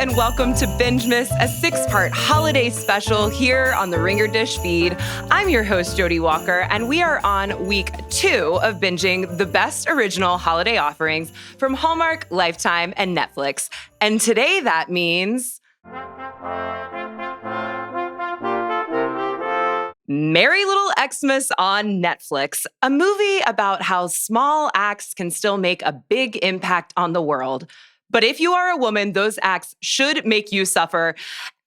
and welcome to Bingemas, a 6-part holiday special here on the Ringer Dish feed. I'm your host, Jodi Walker, and we are on week 2 of binging the best original holiday offerings from Hallmark, Lifetime, and Netflix. And today that means Merry Little Xmas on Netflix, a movie about how small acts can still make a big impact on the world. But if you are a woman, those acts should make you suffer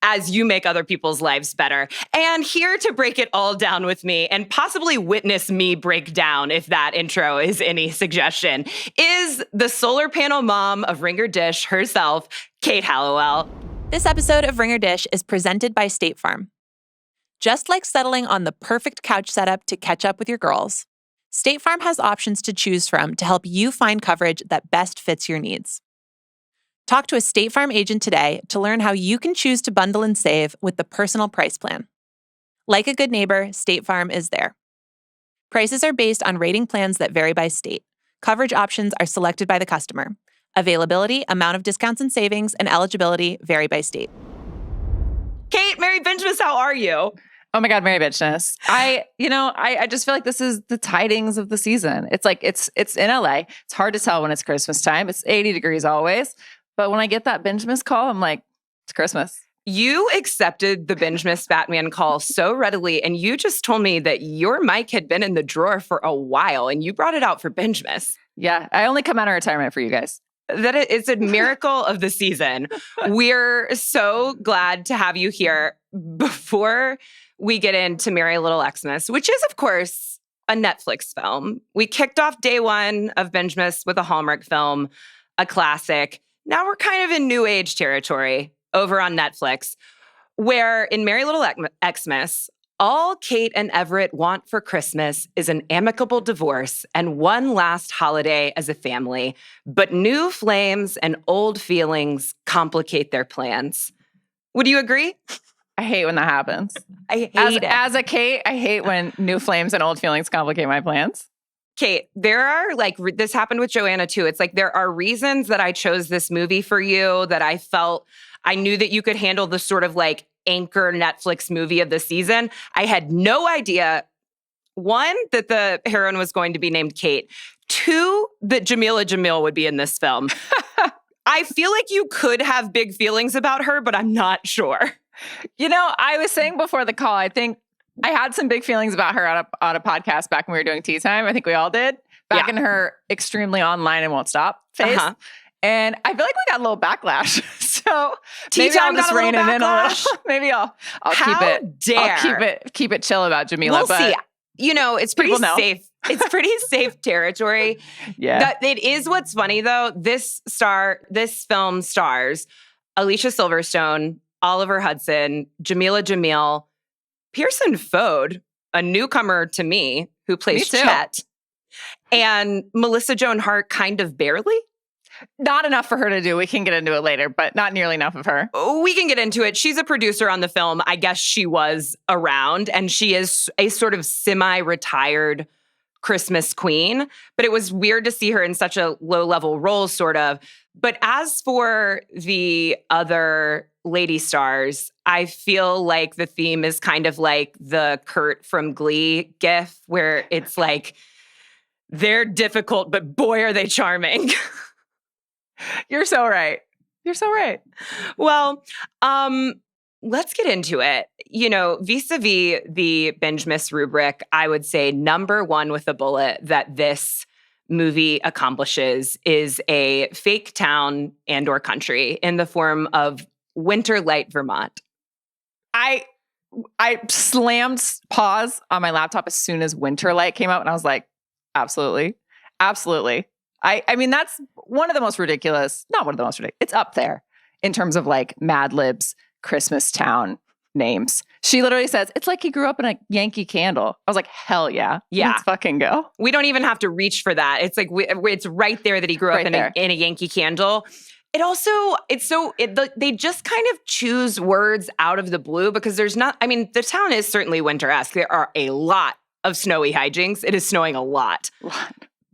as you make other people's lives better. And here to break it all down with me and possibly witness me break down, if that intro is any suggestion, is the solar panel mom of Ringer Dish herself, Kate Halliwell. This episode of Ringer Dish is presented by State Farm. Just like settling on the perfect couch setup to catch up with your girls, State Farm has options to choose from to help you find coverage that best fits your needs. Talk to a State Farm agent today to learn how you can choose to bundle and save with the personal price plan. Like a good neighbor, State Farm is there. Prices are based on rating plans that vary by state. Coverage options are selected by the customer. Availability, amount of discounts and savings, and eligibility vary by state. Kate, Merry Bingemas, how are you? Oh my God, Merry Bitchness. I just feel like this is the tidings of the season. It's like, it's in LA. It's hard to tell when it's Christmas time. It's 80 degrees always. But when I get that Bingemas call, I'm like, it's Christmas. You accepted the Bingemas Batman call so readily, and you just told me that your mic had been in the drawer for a while, and you brought it out for Bingemas. Yeah, I only come out of retirement for you guys. That it's a miracle of the season. We're so glad to have you here. Before we get into Merry Little Xmas, which is, of course, a Netflix film, we kicked off day 1 of Bingemas with a Hallmark film, a classic. Now we're kind of in new age territory over on Netflix, where in Merry Little Xmas, all Kate and Everett want for Christmas is an amicable divorce and one last holiday as a family. But new flames and old feelings complicate their plans. Would you agree? I hate when that happens. I hate it. As a Kate, I hate when new flames and old feelings complicate my plans. Kate, there are this happened with Joanna too. It's like there are reasons that I chose this movie for you, that I felt I knew that you could handle the sort of like anchor Netflix movie of the season. I had no idea, 1, that the heroine was going to be named Kate. 2, that Jamila Jamil would be in this film. I feel like you could have big feelings about her, but I'm not sure. You know, I was saying before the call, I think I had some big feelings about her on a podcast back when we were doing Tea Time. I think we all did. Back in her extremely online and won't stop phase. Uh-huh. And I feel like we got a little backlash. So Tea maybe Time I'll just rein it in a little. Maybe I'll keep it chill about Jamila. We'll see. You know, it's pretty safe. It's pretty safe territory. Yeah. It is what's funny though. This film stars Alicia Silverstone, Oliver Hudson, Jamila Jamil, Pearson Fode, a newcomer to me who plays Chet, and Melissa Joan Hart kind of barely. Not enough for her to do. We can get into it later, but not nearly enough of her. We can get into it. She's a producer on the film. I guess she was around, and she is a sort of semi-retired Christmas queen. But it was weird to see her in such a low-level role, sort of. But as for the other lady stars, I feel like the theme is kind of like the Kurt from Glee gif, where it's like, they're difficult, but boy, are they charming. You're so right. You're so right. Well, let's get into it. You know, vis-a-vis the Bingemas rubric, I would say number 1 with a bullet that this movie accomplishes is a fake town and or country in the form of Winter Light, Vermont. I slammed pause on my laptop as soon as Winter Light came out, and I was like, absolutely. Absolutely. I mean, that's one of the most ridiculous, not one of the most ridiculous, it's up there in terms of like Mad Lib's Christmas town names. She literally says, it's like he grew up in a Yankee Candle. I was like, hell yeah. Yeah. Let's fucking go. We don't even have to reach for that. It's like, it's right there that he grew up in a Yankee Candle. It also, they just kind of choose words out of the blue because there's not, I mean, the town is certainly winter-esque. There are a lot of snowy hijinks. It is snowing a lot.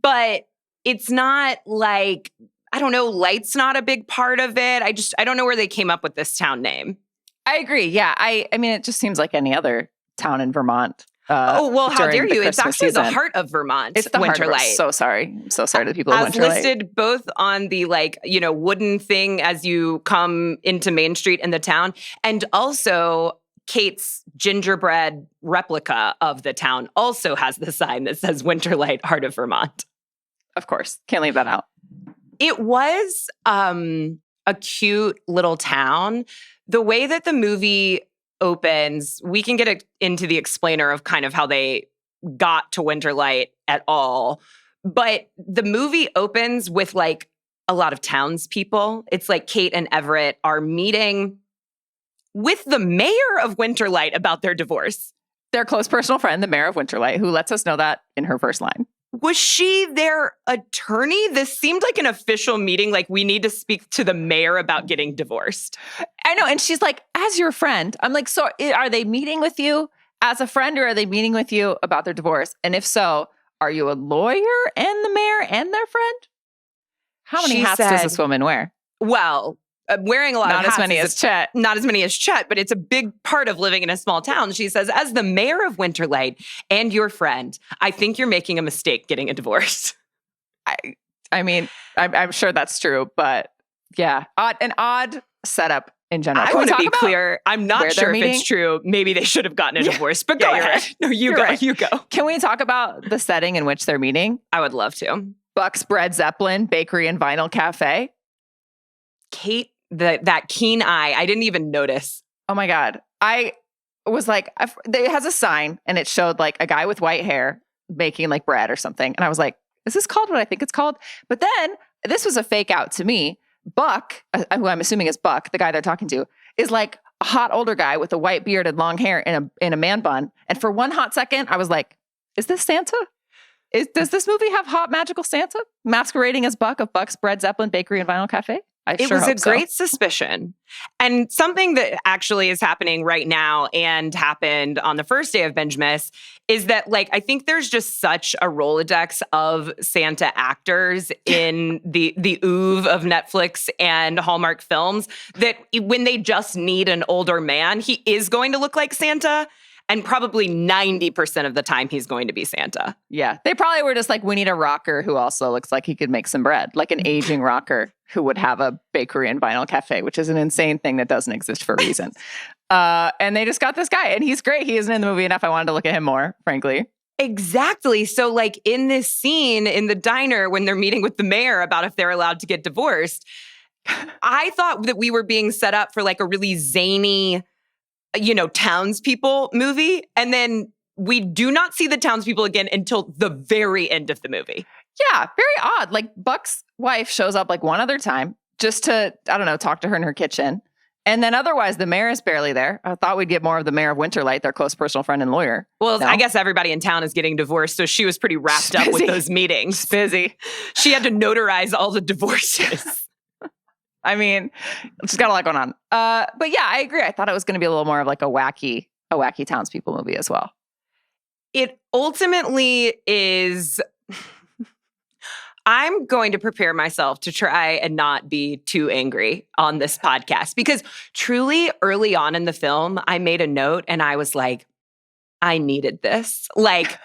But it's not like I don't know, light's not a big part of it. I don't know where they came up with this town name. I agree. Yeah. I mean, it just seems like any other town in Vermont. How dare you? It's Christmas actually season. the heart of Vermont. It's the Winter heart of Light. So sorry. I'm so sorry to the people of As Winter Light. listed both on the wooden thing as you come into Main Street in the town, and also Kate's gingerbread replica of the town also has the sign that says Winter Light, Heart of Vermont. Of course. Can't leave that out. It was a cute little town. The way that the movie opens, we can get into the explainer of kind of how they got to Winter Light at all. But the movie opens with like a lot of townspeople. It's like Kate and Everett are meeting with the mayor of Winter Light about their divorce. Their close personal friend, the mayor of Winter Light, who lets us know that in her first line. Was she their attorney? This seemed like an official meeting. Like, we need to speak to the mayor about getting divorced. I know. And she's like, as your friend. I'm like, so are they meeting with you as a friend, or are they meeting with you about their divorce? And if so, are you a lawyer and the mayor and their friend? How many hats does this woman wear? Well, wearing a lot of hats. Not as many as Chet. Not as many as Chet, but it's a big part of living in a small town. She says, as the mayor of Winter Light and your friend, I think you're making a mistake getting a divorce. I mean, I'm sure that's true, but yeah, an odd setup in general. I want to be clear. I'm not sure if it's true. Maybe they should have gotten a divorce, but go ahead. Right. No, you go. Right. You go. Can we talk about the setting in which they're meeting? I would love to. Buck's Bread Zeppelin Bakery and Vinyl Cafe. Kate, that keen eye, I didn't even notice. Oh my God. I was like, it has a sign and it showed like a guy with white hair making like bread or something. And I was like, is this called what I think it's called? But then this was a fake out to me. Buck, who I'm assuming is Buck, the guy they're talking to, is like a hot older guy with a white beard and long hair in a man bun. And for one hot second, I was like, is this Santa? Does this movie have hot magical Santa masquerading as Buck of Buck's Bread Zeppelin Bakery and Vinyl Cafe? It was a great suspicion. And something that actually is happening right now and happened on the first day of Bingemas is that, like, I think there's just such a Rolodex of Santa actors in the oeuvre of Netflix and Hallmark films that when they just need an older man, he is going to look like Santa. And probably 90% of the time, he's going to be Santa. Yeah. They probably were just like, we need a rocker who also looks like he could make some bread, like an aging rocker who would have a bakery and vinyl cafe, which is an insane thing that doesn't exist for a reason. And they just got this guy, and he's great. He isn't in the movie enough. I wanted to look at him more, frankly. Exactly. So, like, in this scene in the diner when they're meeting with the mayor about if they're allowed to get divorced, I thought that we were being set up for like a really zany, townspeople movie. And we do not see the townspeople again until the very end of the movie. Yeah, very odd. Like, Buck's wife shows up like one other time just to, I don't know, talk to her in her kitchen. And then otherwise, the mayor is barely there. I thought we'd get more of the mayor of Winter Light, their close personal friend and lawyer. Well, no? I guess everybody in town is getting divorced, so she was pretty wrapped up with those meetings. She's busy. She had to notarize all the divorces. I mean, she's got a lot going on. But yeah, I agree. I thought it was going to be a little more of like a wacky townspeople movie as well. It ultimately is. I'm going to prepare myself to try and not be too angry on this podcast because truly early on in the film, I made a note and I was like, I needed this. Like,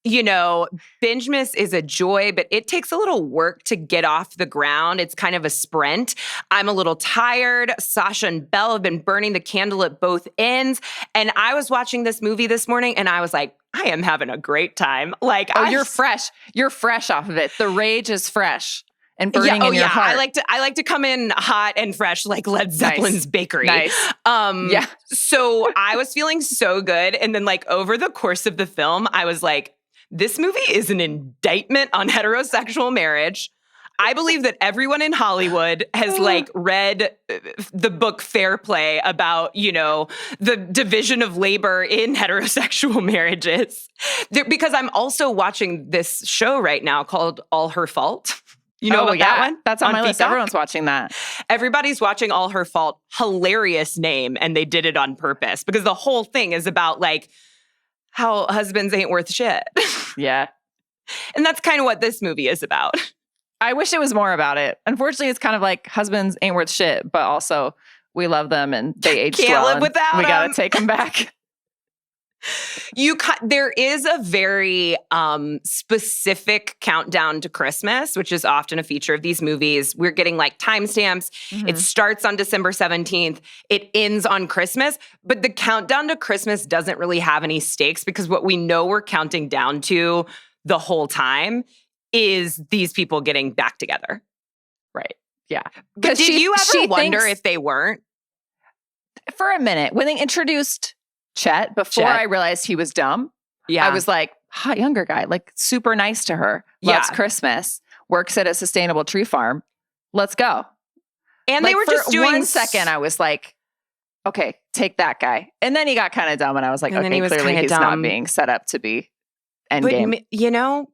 Bingemas is a joy, but it takes a little work to get off the ground. It's kind of a sprint. I'm a little tired. Sasha and Belle have been burning the candle at both ends. And I was watching this movie this morning and I was like, I am having a great time. Like, you're fresh. You're fresh off of it. The rage is fresh and burning in your heart. I like to come in hot and fresh, like Led Zeppelin's bakery. Nice. Yeah. So I was feeling so good. And then like over the course of the film, I was like, this movie is an indictment on heterosexual marriage. I believe that everyone in Hollywood has like read the book Fair Play about, the division of labor in heterosexual marriages. Because I'm also watching this show right now called All Her Fault. You know about that one? That's on my list. Peacock? Everyone's watching that. Everybody's watching All Her Fault. Hilarious name. And they did it on purpose because the whole thing is about like how husbands ain't worth shit. Yeah. And that's kind of what this movie is about. I wish it was more about it. Unfortunately, it's kind of like husbands ain't worth shit, but also we love them and they aged Can't well. live and without we got them. to take them back. There is a very specific countdown to Christmas, which is often a feature of these movies. We're getting like timestamps. It starts on December 17th. It ends on Christmas. But the countdown to Christmas doesn't really have any stakes because what we know we're counting down to the whole time is these people getting back together. Right. Yeah. But did you ever wonder if they weren't? For a minute, when they introduced Chet, before I realized he was dumb, I was like, hot younger guy, like super nice to her, loves Christmas, works at a sustainable tree farm. Let's go. And like, they were for just doing 1 second, I was like, okay, take that guy. And then he got kind of dumb and I was like, okay, clearly he's not being set up to be endgame. But, you know,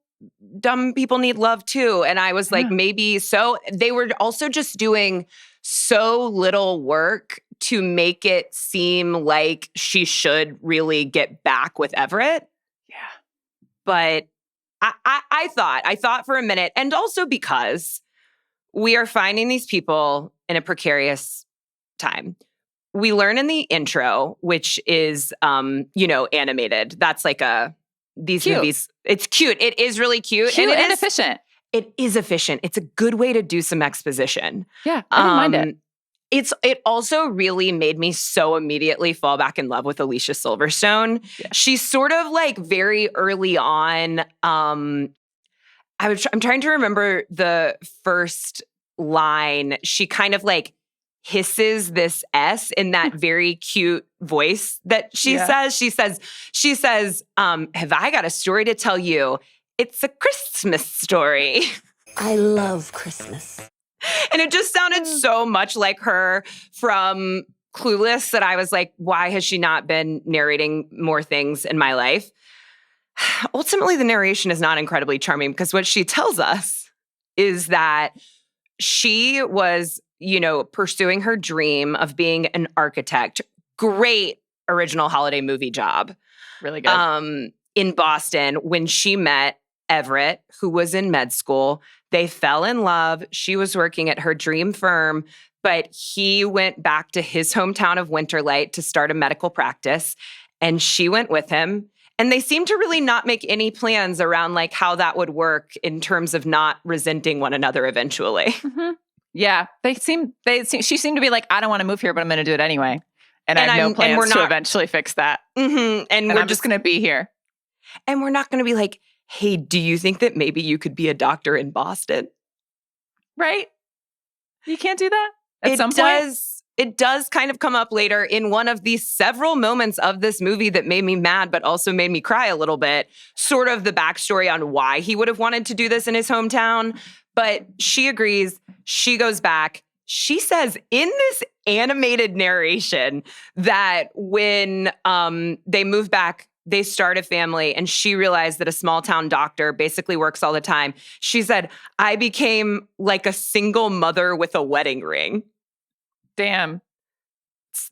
dumb people need love too. And I was like, maybe so. They were also just doing so little work to make it seem like she should really get back with Everett. Yeah. But I thought for a minute, and also because we are finding these people in a precarious time. We learn in the intro, which is, animated. That's like these cute. Movies. It's cute. It is really cute. And it is efficient. It is efficient. It's a good way to do some exposition. Yeah, I didn't mind it. It also really made me so immediately fall back in love with Alicia Silverstone. Yeah. She's sort of like very early on. I'm trying to remember the first line. She kind of like hisses this S in that very cute voice that she says. She says, have I got a story to tell you? It's a Christmas story. I love Christmas. And it just sounded so much like her from Clueless that I was like, why has she not been narrating more things in my life? Ultimately, the narration is not incredibly charming because what she tells us is that she was, pursuing her dream of being an architect. Great original holiday movie job. Really good. In Boston when she met Everett, who was in med school. They fell in love. She was working at her dream firm, but he went back to his hometown of Winterlight to start a medical practice, and she went with him. And they seemed to really not make any plans around like how that would work in terms of not resenting one another eventually. Mm-hmm. Yeah, she seemed to be like, I don't want to move here, but I'm going to do it anyway. And I have no plans to eventually fix that. Mm-hmm. And I'm just going to be here. And we're not going to be like, hey, do you think that maybe you could be a doctor in Boston? Right? You can't do that at some point? It does kind of come up later in one of the several moments of this movie that made me mad, but also made me cry a little bit. Sort of the backstory on why he would have wanted to do this in his hometown. But she agrees. She goes back. She says in this animated narration that when they move back, they start a family, and she realized that a small town doctor basically works all the time. She said, I became like a single mother with a wedding ring. Damn.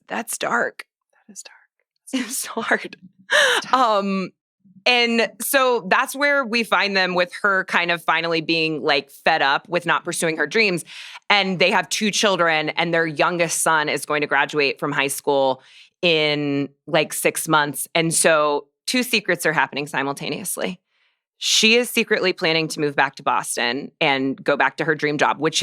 That's dark. That is dark. It's hard. And so that's where we find them with her kind of finally being like fed up with not pursuing her dreams. And they have 2 children, and their youngest son is going to graduate from high school in like 6 months. And so 2 secrets are happening simultaneously. She is secretly planning to move back to Boston and go back to her dream job, which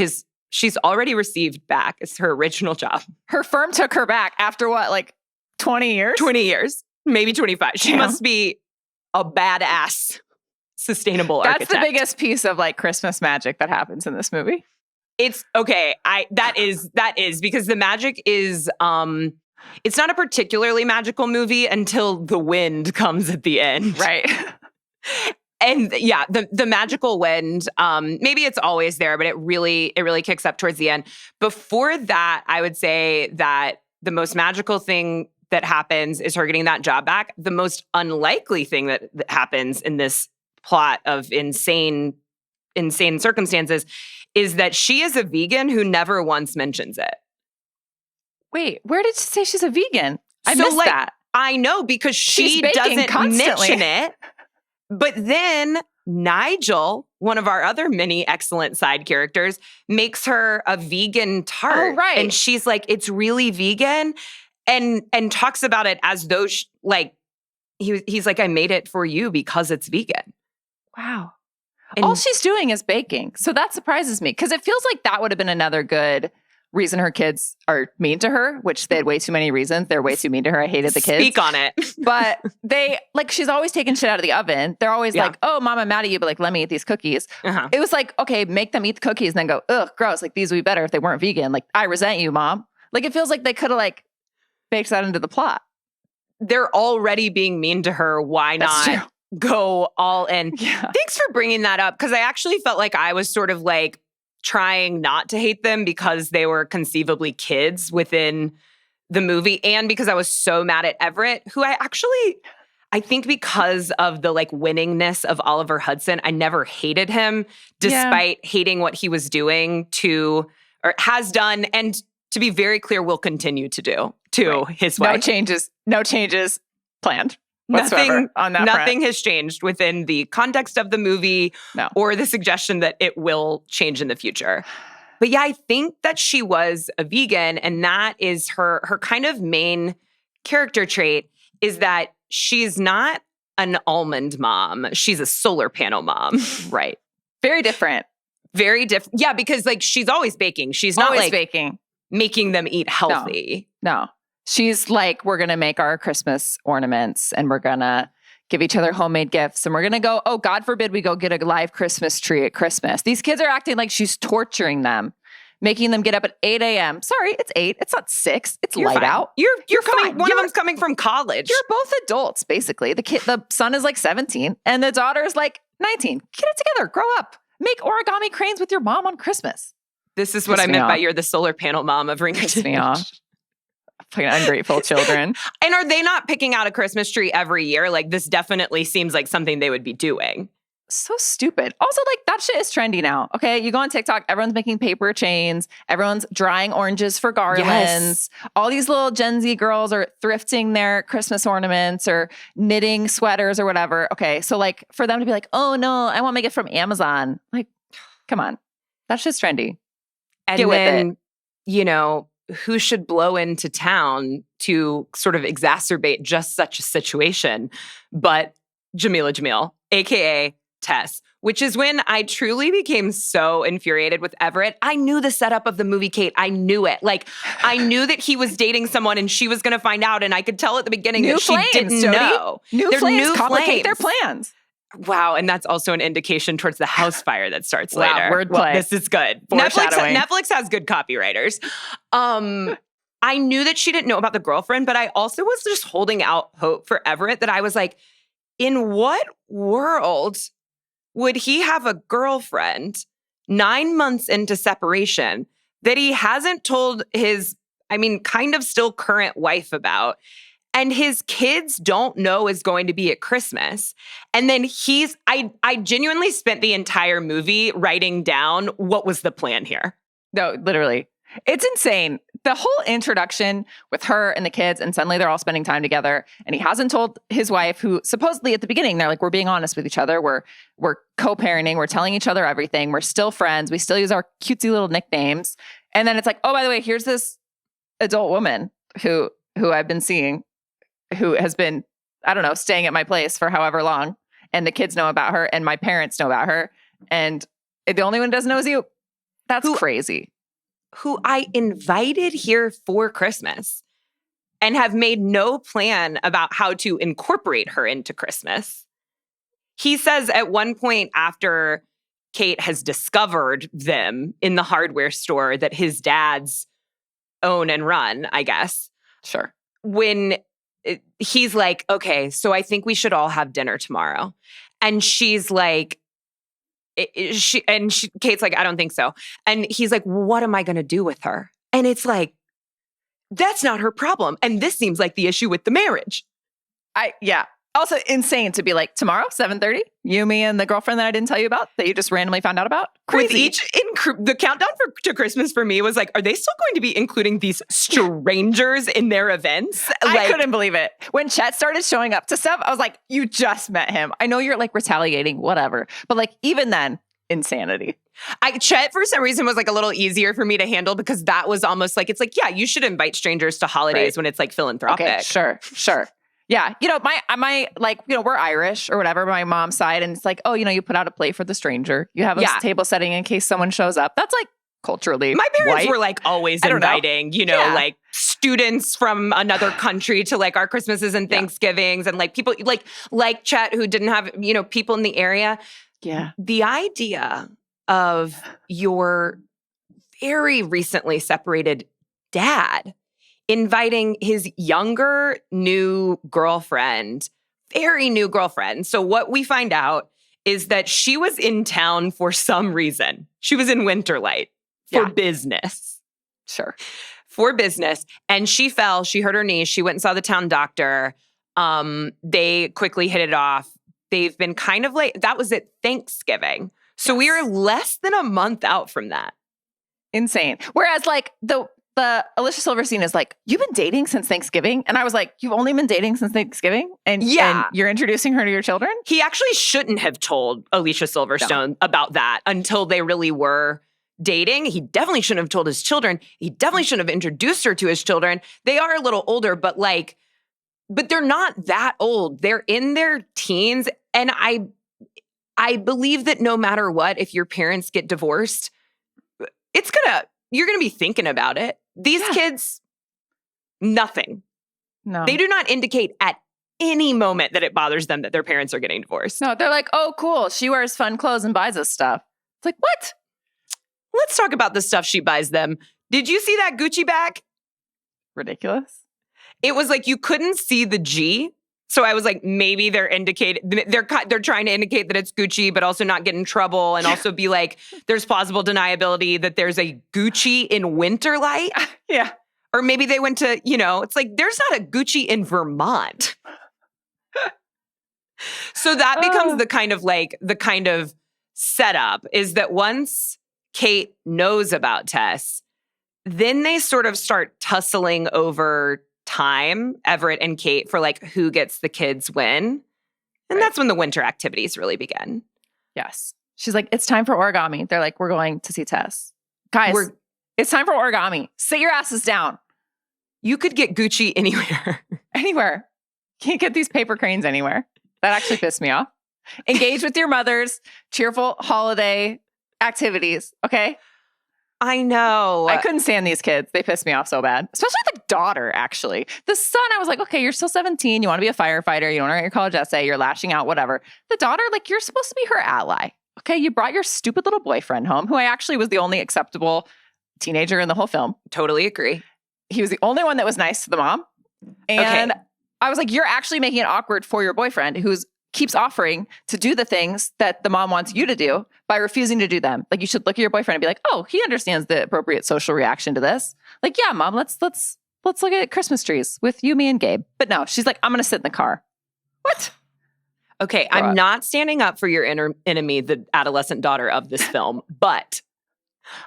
she's already received back as her original job. Her firm took her back after what, like 20 years? 20 years, maybe 25. She must be a badass sustainable architect. That's the biggest piece of like Christmas magic that happens in this movie. It's okay. That is because the magic is it's not a particularly magical movie until the wind comes at the end. Right. And yeah, the magical wind, maybe it's always there, but it really kicks up towards the end. Before that, I would say that the most magical thing that happens is her getting that job back. The most unlikely thing that happens in this plot of insane circumstances is that she is a vegan who never once mentions it. Wait, where did she say she's a vegan? I missed that. I know, because she doesn't mention it. But then Nigel, one of our other many excellent side characters, makes her a vegan tart. Oh, right. And she's like, it's really vegan. And talks about it as though he's like, I made it for you because it's vegan. Wow. And all she's doing is baking. So that surprises me because it feels like that would have been another good reason her kids are mean to her, which they had way too many reasons. They're way too mean to her. I hated the kids. Speak on it. But they, like, she's always taking shit out of the oven. They're always like, oh, Mom, I'm mad at you, but like, let me eat these cookies. Uh-huh. It was like, okay, make them eat the cookies and then go, ugh, gross. Like, these would be better if they weren't vegan. Like, I resent you, Mom. Like, it feels like they could have like baked that into the plot. They're already being mean to her. Why That's not go all in? Yeah. Thanks for bringing that up because I actually felt like I was sort of like trying not to hate them because they were conceivably kids within the movie and because I was so mad at Everett, who I think because of the like winningness of Oliver Hudson, I never hated him despite hating what he was doing or has done and to be very clear, will continue to do to his wife. No changes planned whatsoever on that Nothing front. has changed within the context of the movie or the suggestion that it will change in the future. But yeah, I think that she was a vegan and that is her kind of main character trait is that she's not an almond mom. She's a solar panel mom. Right. Very different. Very different. Yeah, because like she's always baking. She's not Always like baking. Making them eat healthy. No. She's like, we're going to make our Christmas ornaments and we're going to give each other homemade gifts and we're going to go, oh, God forbid we go get a live Christmas tree at Christmas. These kids are acting like she's torturing them, making them get up at 8 a.m. Sorry, it's 8. It's not 6. It's You're light fine. out. You're coming. fine. One of them's coming from college. You're both adults, basically. The son is like 17 and the daughter is like 19. Get it together. Grow up. Make origami cranes with your mom on Christmas. This is what I meant by you're the solar panel mom of Ringer. Piss me off. Fucking ungrateful children. And are they not picking out a Christmas tree every year? Like this definitely seems like something they would be doing. So stupid. Also, like that shit is trendy now. Okay. You go on TikTok, everyone's making paper chains. Everyone's drying oranges for garlands. Yes. All these little Gen Z girls are thrifting their Christmas ornaments or knitting sweaters or whatever. Okay. So like for them to be like, oh no, I want to make it from Amazon. Like, come on. That shit's trendy. And Get with then, it. you know, who should blow into town to sort of exacerbate just such a situation but Jamil, aka Tess, which is when I truly became so infuriated with Everett. I knew the setup of the movie, Kate. I knew it. Like, I knew that he was dating someone and she was going to find out. And I could tell at the beginning that she didn't Jodi. know. New flames complicate their flames. plans. Wow. And that's also an indication towards the house fire that starts later. Wordplay. Well, this is good. Foreshadowing. Netflix has good copywriters. I knew that she didn't know about the girlfriend, but I also was just holding out hope for Everett that I was like, in what world would he have a girlfriend 9 months into separation that he hasn't told his, kind of still current wife about? And his kids don't know is going to be at Christmas. And then I genuinely spent the entire movie writing down what was the plan here. No, literally. It's insane. The whole introduction with her and the kids, and suddenly they're all spending time together. And he hasn't told his wife, who supposedly at the beginning, they're like, we're being honest with each other. We're co-parenting. We're telling each other everything. We're still friends. We still use our cutesy little nicknames. And then it's like, oh, by the way, here's this adult woman who I've been seeing, who has been, I don't know, staying at my place for however long. And the kids know about her and my parents know about her. And the only one who doesn't know is you. That's crazy. Who I invited here for Christmas and have made no plan about how to incorporate her into Christmas. He says at one point after Kate has discovered them in the hardware store that his dad's own and run, I guess. Sure. When he's like, okay, so I think we should all have dinner tomorrow. And she's like, Kate's like, I don't think so. And he's like, what am I going to do with her? And it's like, that's not her problem. And this seems like the issue with the marriage. Also insane to be like, tomorrow, 7:30, you, me, and the girlfriend that I didn't tell you about, that you just randomly found out about. Crazy. With the countdown to Christmas for me was like, are they still going to be including these strangers in their events? I couldn't believe it. When Chet started showing up to stuff, I was like, you just met him. I know you're like retaliating, whatever. But like, even then, insanity. Chet, for some reason, was like a little easier for me to handle because that was almost like, it's like, yeah, you should invite strangers to holidays when it's like philanthropic. Okay, sure. Yeah. My like, we're Irish or whatever, my mom's side. And it's like, oh, you put out a plate for the stranger. You have a table setting in case someone shows up. That's like culturally my parents white. were like always inviting, like students from another country to like our Christmases and Thanksgivings and like people like Chet who didn't have, people in the area. Yeah. The idea of your very recently separated dad inviting his younger, very new girlfriend. So what we find out is that she was in town for some reason. She was in Winterlight for business. Sure. For business. And she fell. She hurt her knee. She went and saw the town doctor. They quickly hit it off. They've been kind of like, that was at Thanksgiving. So we are less than a month out from that. Insane. Whereas like the Alicia Silverstone is like, you've been dating since Thanksgiving? And I was like, you've only been dating since Thanksgiving? And you're introducing her to your children? He actually shouldn't have told Alicia Silverstone about that until they really were dating. He definitely shouldn't have told his children. He definitely shouldn't have introduced her to his children. They are a little older, but they're not that old. They're in their teens. And I believe that no matter what, if your parents get divorced, you're going to be thinking about it. These kids, nothing. No. They do not indicate at any moment that it bothers them that their parents are getting divorced. No, they're like, oh, cool. She wears fun clothes and buys us stuff. It's like, what? Let's talk about the stuff she buys them. Did you see that Gucci bag? Ridiculous. It was like you couldn't see the G. So I was like, maybe they're trying to indicate that it's Gucci, but also not get in trouble and also be like, there's plausible deniability that there's a Gucci in Winterlight. Yeah. Or maybe they went to, it's like, there's not a Gucci in Vermont. So that becomes the kind of setup is that once Kate knows about Tess, then they sort of start tussling over time, Everett and Kate, for like who gets the kids when. And that's when the winter activities really begin. Yes. She's like, it's time for origami. They're like, we're going to see Tess. Guys, it's time for origami. Sit your asses down. You could get Gucci anywhere. Anywhere. Can't get these paper cranes anywhere. That actually pissed me off. Engage with your mother's cheerful holiday activities, okay? I know. I couldn't stand these kids. They pissed me off so bad. Especially the daughter, actually. The son, I was like, okay, you're still 17. You want to be a firefighter. You want to write your college essay. You're lashing out, whatever. The daughter, like, you're supposed to be her ally. Okay, you brought your stupid little boyfriend home, who I actually was the only acceptable teenager in the whole film. Totally agree. He was the only one that was nice to the mom. And I was like, you're actually making it awkward for your boyfriend who keeps offering to do the things that the mom wants you to do by refusing to do them. Like, you should look at your boyfriend and be like, oh, he understands the appropriate social reaction to this. Like, yeah, mom, let's look at Christmas trees with you, me, and Gabe. But no, she's like, I'm going to sit in the car. What? Okay, I'm not standing up for your inner enemy, the adolescent daughter of this film, but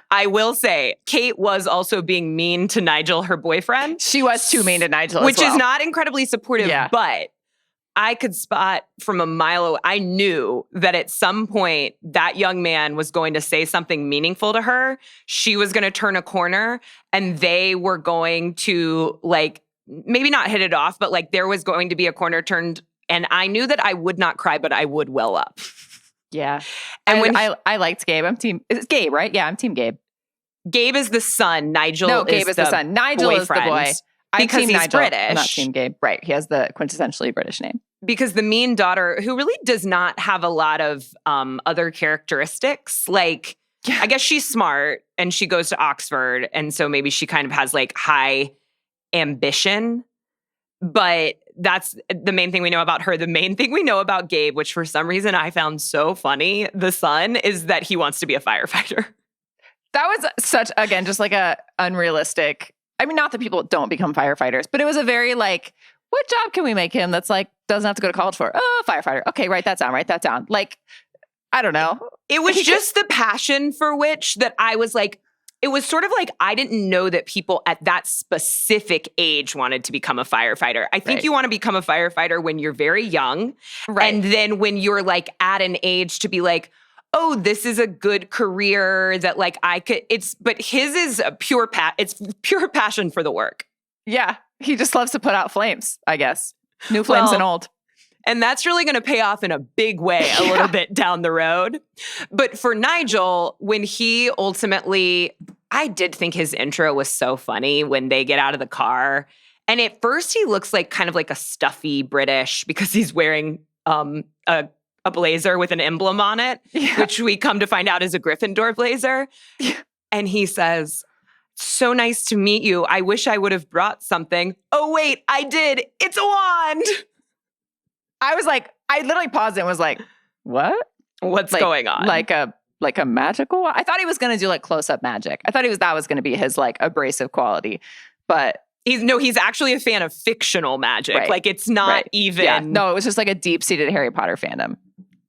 I will say Kate was also being mean to Nigel, her boyfriend. She was too mean to Nigel, which is not incredibly supportive, but I could spot from a mile away. I knew that at some point that young man was going to say something meaningful to her. She was going to turn a corner and they were going to, like, maybe not hit it off, but like there was going to be a corner turned. And I knew that I would not cry, but I would well up. Yeah. And when I liked Gabe. It's Gabe, right? Yeah, I'm team Gabe. Gabe is the son. Nigel Gabe is the son. Nigel is the boy. Because he's Nigel, British. Not team Gabe. Right. He has the quintessentially British name. Because the mean daughter, who really does not have a lot of other characteristics, like, I guess she's smart and she goes to Oxford. And so maybe she kind of has like high ambition. But that's the main thing we know about her. The main thing we know about Gabe, which for some reason I found so funny, the son, is that he wants to be a firefighter. That was such, again, just like a unrealistic. I mean, not that people don't become firefighters, but it was a very like, what job can we make him that's like, doesn't have to go to college for? Oh, firefighter. Okay, write that down. Like, I don't know. It was just the passion for which that I was like, it was sort of like I didn't know that people at that specific age wanted to become a firefighter. I think you want to become a firefighter when you're very young. Right. And then when you're like at an age to be like, oh, this is a good career that like I could, but his is a it's pure passion for the work. Yeah. He just loves to put out flames, I guess. New flames and old. And that's really going to pay off in a big way a little bit down the road. But for Nigel, when he ultimately, I did think his intro was so funny when they get out of the car. And at first he looks like kind of like a stuffy British because he's wearing a blazer with an emblem on it, which we come to find out is a Gryffindor blazer. Yeah. And he says, so nice to meet you. I wish I would have brought something. Oh, wait, I did. It's a wand. I was like, I literally paused it and was like, what? What's going on? Like a magical wand? I thought he was going to do like close-up magic. I thought that was going to be his like abrasive quality. But he's actually a fan of fictional magic. Right. Like it's not even. Yeah. No, it was just like a deep-seated Harry Potter fandom.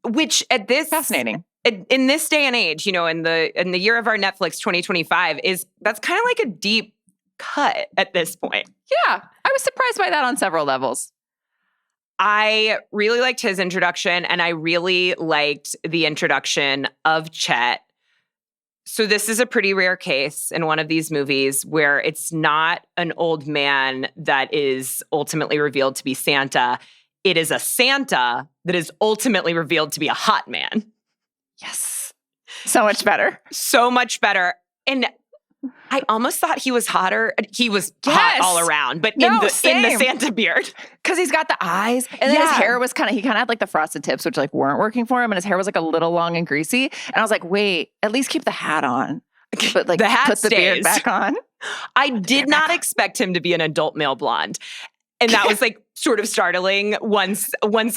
Which at this fascinating. In this day and age, in the year of our Netflix 2025 that's kind of like a deep cut at this point. Yeah. I was surprised by that on several levels. I really liked his introduction and I really liked the introduction of Chet. So this is a pretty rare case in one of these movies where it's not an old man that is ultimately revealed to be Santa. It is a Santa that is ultimately revealed to be a hot man. Yes. So much better. So much better. And I almost thought he was hotter. He was hot all around, but in the Santa beard. Because he's got the eyes. And then his hair was he kind of had like the frosted tips, which like weren't working for him. And his hair was like a little long and greasy. And I was like, wait, at least keep the hat on. But like the hat put the beard back on. I did not expect him to be an adult male blonde. And that was like sort of startling once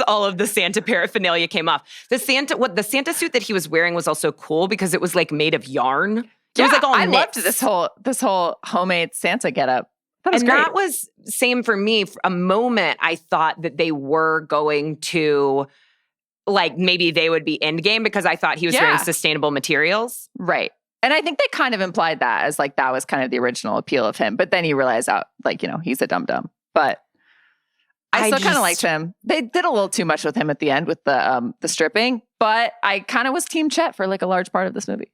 all of the Santa paraphernalia came off. The Santa suit that he was wearing was also cool because it was like made of yarn. It was like all I knits. loved this whole homemade Santa getup. That was great. That was same for me. For a moment, I thought that they were going to like maybe they would be endgame because I thought he was wearing sustainable materials. Right. And I think they kind of implied that as like that was kind of the original appeal of him. But then you realize out he's a dum-dum. But I still kind of liked him. They did a little too much with him at the end with the stripping, but I kind of was Team Chet for like a large part of this movie.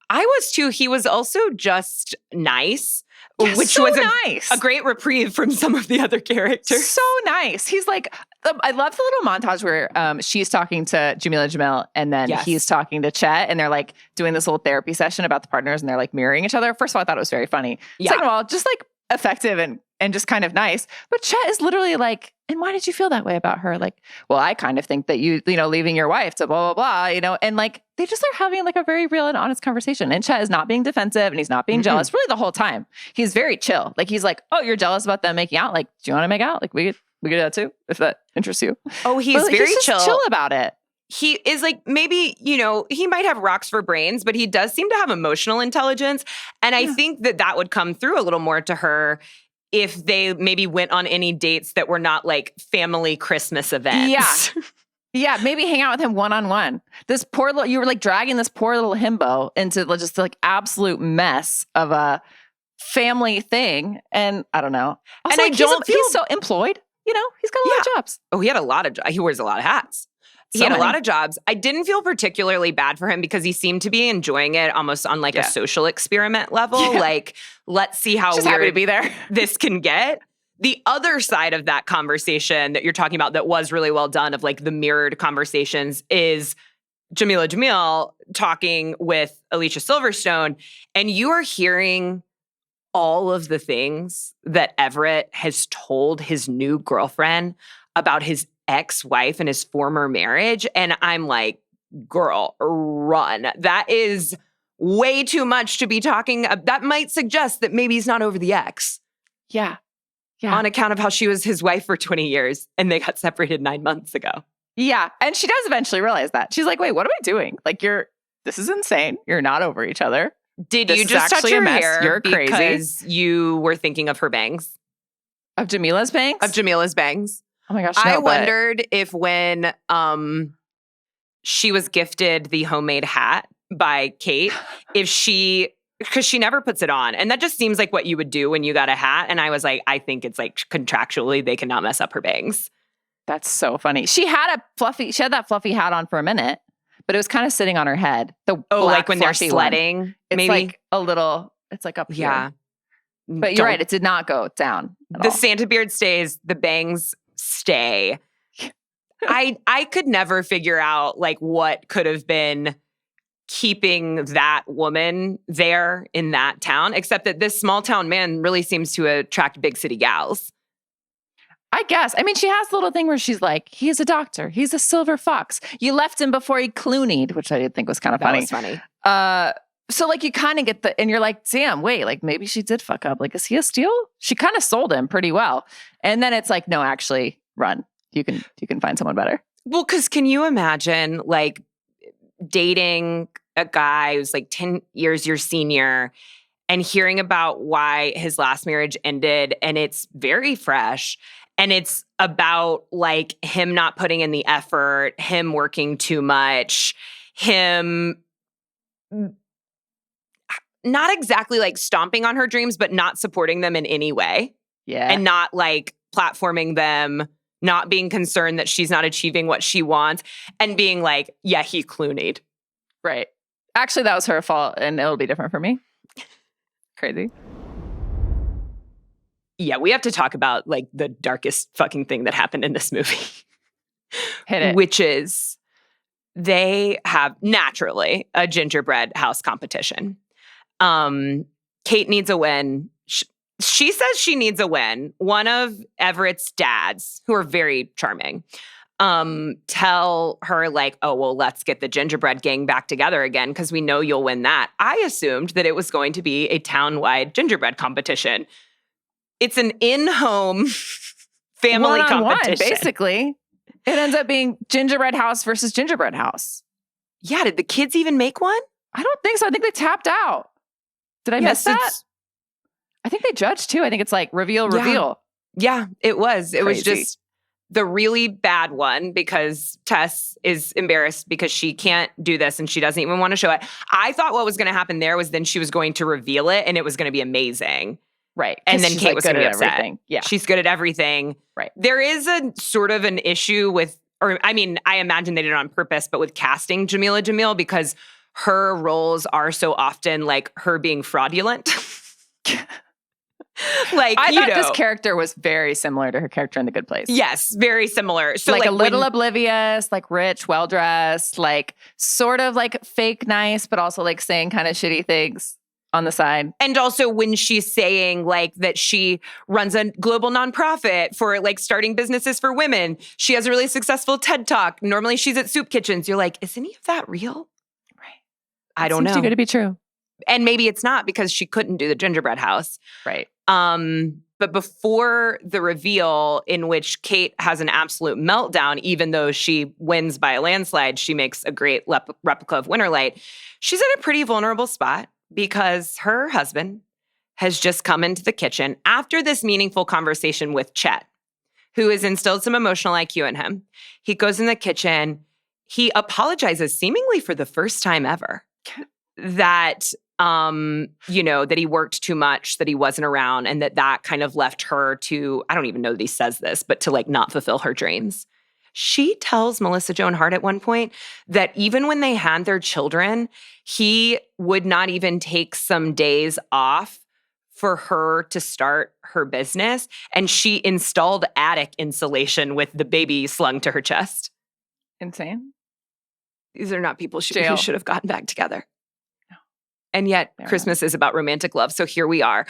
I was too. He was also just nice, which so was nice. A great reprieve from some of the other characters. So nice. He's like, I love the little montage where she's talking to Jamila and then he's talking to Chet and they're like doing this little therapy session about the partners and they're like mirroring each other. First of all, I thought it was very funny. Yeah. Second of all, just like effective and just kind of nice. But Chet is literally like, and why did you feel that way about her? Like, well, I kind of think that you leaving your wife to blah, blah, blah, and like, they just are having like a very real and honest conversation. And Chet is not being defensive and he's not being jealous really the whole time. He's very chill. Like, he's like, oh, you're jealous about them making out? Like, do you want to make out? Like, we could do that too, if that interests you. Oh, he's very chill about it. He is like, maybe, he might have rocks for brains, but he does seem to have emotional intelligence. And I think that would come through a little more to her if they maybe went on any dates that were not like family Christmas events. Yeah. Yeah, maybe hang out with him one-on-one. This poor little, you were like dragging this poor little himbo into just like absolute mess of a family thing. And I don't know. Also, and he's so employed, he's got a lot of jobs. Oh, he had a lot of jobs. He wears a lot of hats. He had a lot of jobs. I didn't feel particularly bad for him because he seemed to be enjoying it almost on like a social experiment level. Yeah. Like, let's see how just happy to be there. This can get. The other side of that conversation that you're talking about that was really well done of like the mirrored conversations is Jamila Jamil talking with Alicia Silverstone. And you are hearing all of the things that Everett has told his new girlfriend about his ex-wife and his former marriage. And I'm like, girl, run. That is way too much to be talking. That might suggest that maybe he's not over the ex. Yeah. On account of how she was his wife for 20 years and they got separated 9 months ago. Yeah. And she does eventually realize that. She's like, wait, what am I doing? Like, this is insane. You're not over each other. Did you just touch your hair You're crazy. Because you were thinking of her bangs? Of Jamila's bangs? Of Jamila's bangs. Oh my gosh, I wondered if when she was gifted the homemade hat by Kate, if she, because she never puts it on. And that just seems like what you would do when you got a hat. And I was like, I think it's like contractually they cannot mess up her bangs. That's so funny. She had that fluffy hat on for a minute, but it was kind of sitting on her head. Like when they're sledding, one. It's maybe? like a little, it's like up here. Yeah. But you're right, it did not go down at The all. Santa beard stays, the bangs stay. I could never figure out like what could have been keeping that woman there in that town, except that this small town man really seems to attract big city gals. I guess. I mean, she has a little thing where she's like, he's a doctor. He's a silver fox. You left him before he Clooney'd, which I did think was kind of funny. That was funny. So like you kind of get and you're like, damn, wait, like maybe she did fuck up. Like, is he a steal? She kind of sold him pretty well. And then it's like, no, actually, run. You can find someone better. Well, because can you imagine like dating a guy who's like 10 years your senior and hearing about why his last marriage ended, and it's very fresh. And it's about like him not putting in the effort, him working too much, him not exactly like stomping on her dreams, but not supporting them in any way. Yeah. And not like platforming them, not being concerned that she's not achieving what she wants, and being like, yeah, he Clooney'd. Right. Actually, that was her fault, and it'll be different for me. Crazy. Yeah, we have to talk about like the darkest fucking thing that happened in this movie. Hit it. Which is they have naturally a gingerbread house competition. Kate needs a win. She says she needs a win. One of Everett's dads, who are very charming, tell her like, oh, well, let's get the gingerbread gang back together again because we know you'll win that. I assumed that it was going to be a town-wide gingerbread competition. It's an in-home family competition. Basically. It ends up being gingerbread house versus gingerbread house. Yeah, did the kids even make one? I don't think so. I think they tapped out. Did I miss that? I think they judged too. I think it's like reveal. Yeah, it was. It was Crazy. just the really bad one because Tess is embarrassed because she can't do this and she doesn't even want to show it. I thought what was going to happen there was then she was going to reveal it and it was going to be amazing. Right. And then Kate was going to be upset. Everything. Yeah. She's good at everything. Right. There is a sort of an issue with, or I mean, I imagine they did it on purpose, but with casting Jamila Jamil because her roles are so often like her being fraudulent. Like, I thought this character was very similar to her character in The Good Place. Yes, very similar. So like a little oblivious, like rich, well-dressed, like sort of like fake nice, but also like saying kind of shitty things on the side. And also when she's saying like that she runs a global nonprofit for like starting businesses for women. She has a really successful TED Talk. Normally she's at soup kitchens. You're like, is any of that real? Right. I don't know. Seems too good to be true. And maybe it's not because she couldn't do the gingerbread house. Right. But before the reveal in which Kate has an absolute meltdown, even though she wins by a landslide, she makes a great replica of Winterlight. She's in a pretty vulnerable spot because her husband has just come into the kitchen after this meaningful conversation with Chet, who has instilled some emotional IQ in him. He goes in the kitchen. He apologizes seemingly for the first time ever that that he worked too much, that he wasn't around, and that kind of left her to, I don't even know that he says this, but to like not fulfill her dreams. She tells Melissa Joan Hart at one point that even when they had their children, he would not even take some days off for her to start her business. And she installed attic insulation with the baby slung to her chest. Insane. These are not people who should have gotten back together. And yet Christmas is about romantic love. So here we are.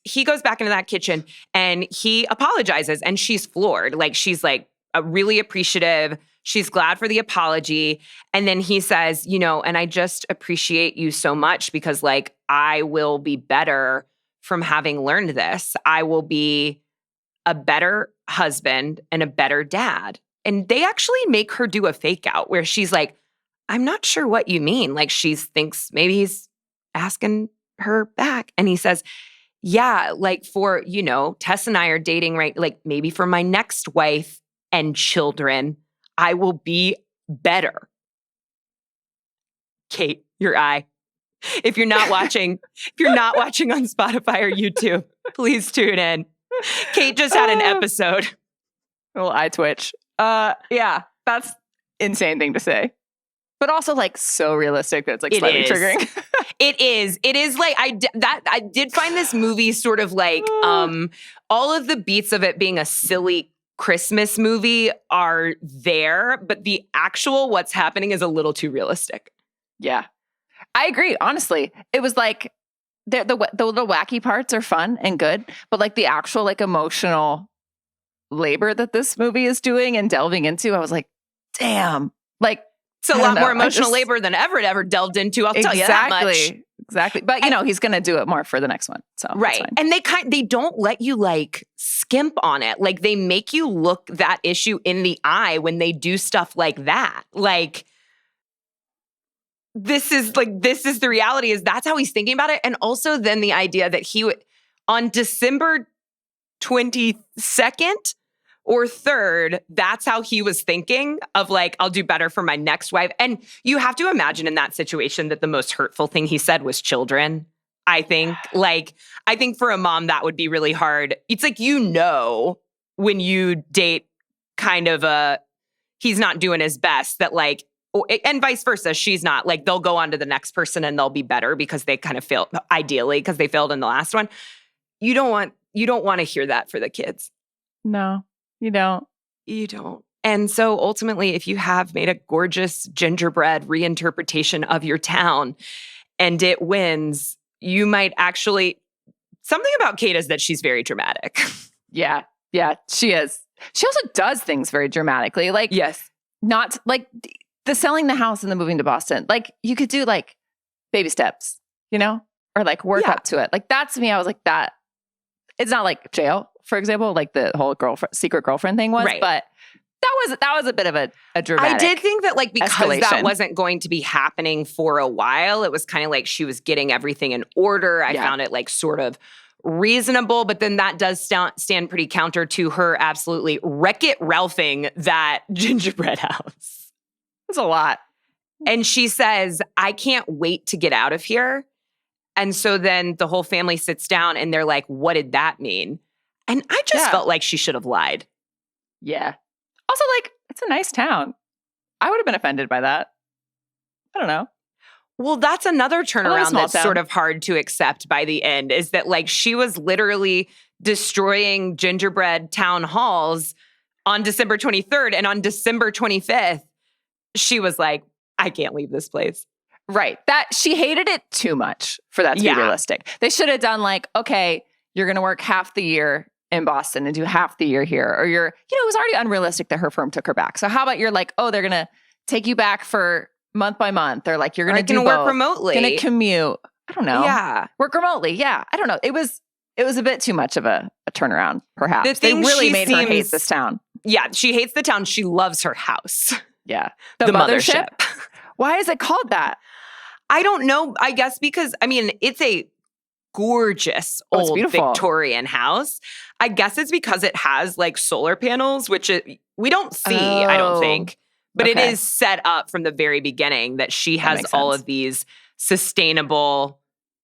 He goes back into that kitchen and he apologizes and she's floored. Like she's like really appreciative. She's glad for the apology. And then he says, and I just appreciate you so much because like I will be better from having learned this. I will be a better husband and a better dad. And they actually make her do a fake out where she's like, I'm not sure what you mean. Like she thinks maybe he's asking her back. And he says, yeah, like for, Tess and I are dating, right? Like maybe for my next wife and children, I will be better. Kate, your eye. If you're not watching on Spotify or YouTube, please tune in. Kate just had an episode. Well, I twitch. Yeah, that's insane thing to say. But also like so realistic that it's like slightly triggering. It is like I did find this movie sort of like all of the beats of it being a silly Christmas movie are there, but the actual what's happening is a little too realistic. Yeah. I agree. Honestly, it was like the little wacky parts are fun and good, but like the actual like emotional labor that this movie is doing and delving into, I was like, damn, like it's a lot more emotional labor than Everett ever delved into. I'll tell you that much. Exactly. But he's going to do it more for the next one. So right. And they don't let you like skimp on it. Like they make you look that issue in the eye when they do stuff like that. Like this is the reality is that's how he's thinking about it. And also then the idea that he would on December 22nd or 3rd, that's how he was thinking of like, I'll do better for my next wife. And you have to imagine in that situation that the most hurtful thing he said was children. I think for a mom, that would be really hard. It's like, when you date kind of he's not doing his best that like, and vice versa, she's not like, they'll go on to the next person and they'll be better because they kind of failed, ideally, because they failed in the last one. You don't want to hear that for the kids. No. You don't. And so ultimately, if you have made a gorgeous gingerbread reinterpretation of your town and it wins, you might actually, something about Kate is that she's very dramatic. Yeah, she is. She also does things very dramatically. Like, yes, not like the selling the house and the moving to Boston. Like you could do like baby steps, or like work up to it. Like that to me, I was like that. It's not like jail, for example, like the whole secret girlfriend thing was, right. But that was a bit of a dramatic. I did think that like because escalation. That wasn't going to be happening for a while, it was kind of like she was getting everything in order. I found it like sort of reasonable, but then that does stand pretty counter to her absolutely Wreck-It Ralphing that gingerbread house. It's a lot. And she says, I can't wait to get out of here. And so then the whole family sits down and they're like, what did that mean? And I just felt like she should have lied. Yeah. Also, like, it's a nice town. I would have been offended by that. I don't know. Well, that's another turnaround that's sort of hard to accept by the end, is that like she was literally destroying gingerbread town halls on December 23rd. And on December 25th, she was like, I can't leave this place. Right. That she hated it too much for that to be realistic. They should have done like, okay, you're going to work half the year in Boston and do half the year here. Or it was already unrealistic that her firm took her back. So how about you're like, oh, they're going to take you back for month by month. Or like, you're going to work remotely. Going to commute. I don't know. Yeah. Work remotely. Yeah. I don't know. It was a bit too much of a turnaround, perhaps. They really made her hate this town. Yeah. She hates the town. She loves her house. Yeah. The mothership. Why is it called that? I don't know. I guess because, it's a gorgeous old Victorian house. I guess it's because it has like solar panels, which we don't see, I don't think. But it is set up from the very beginning that she has all of these sustainable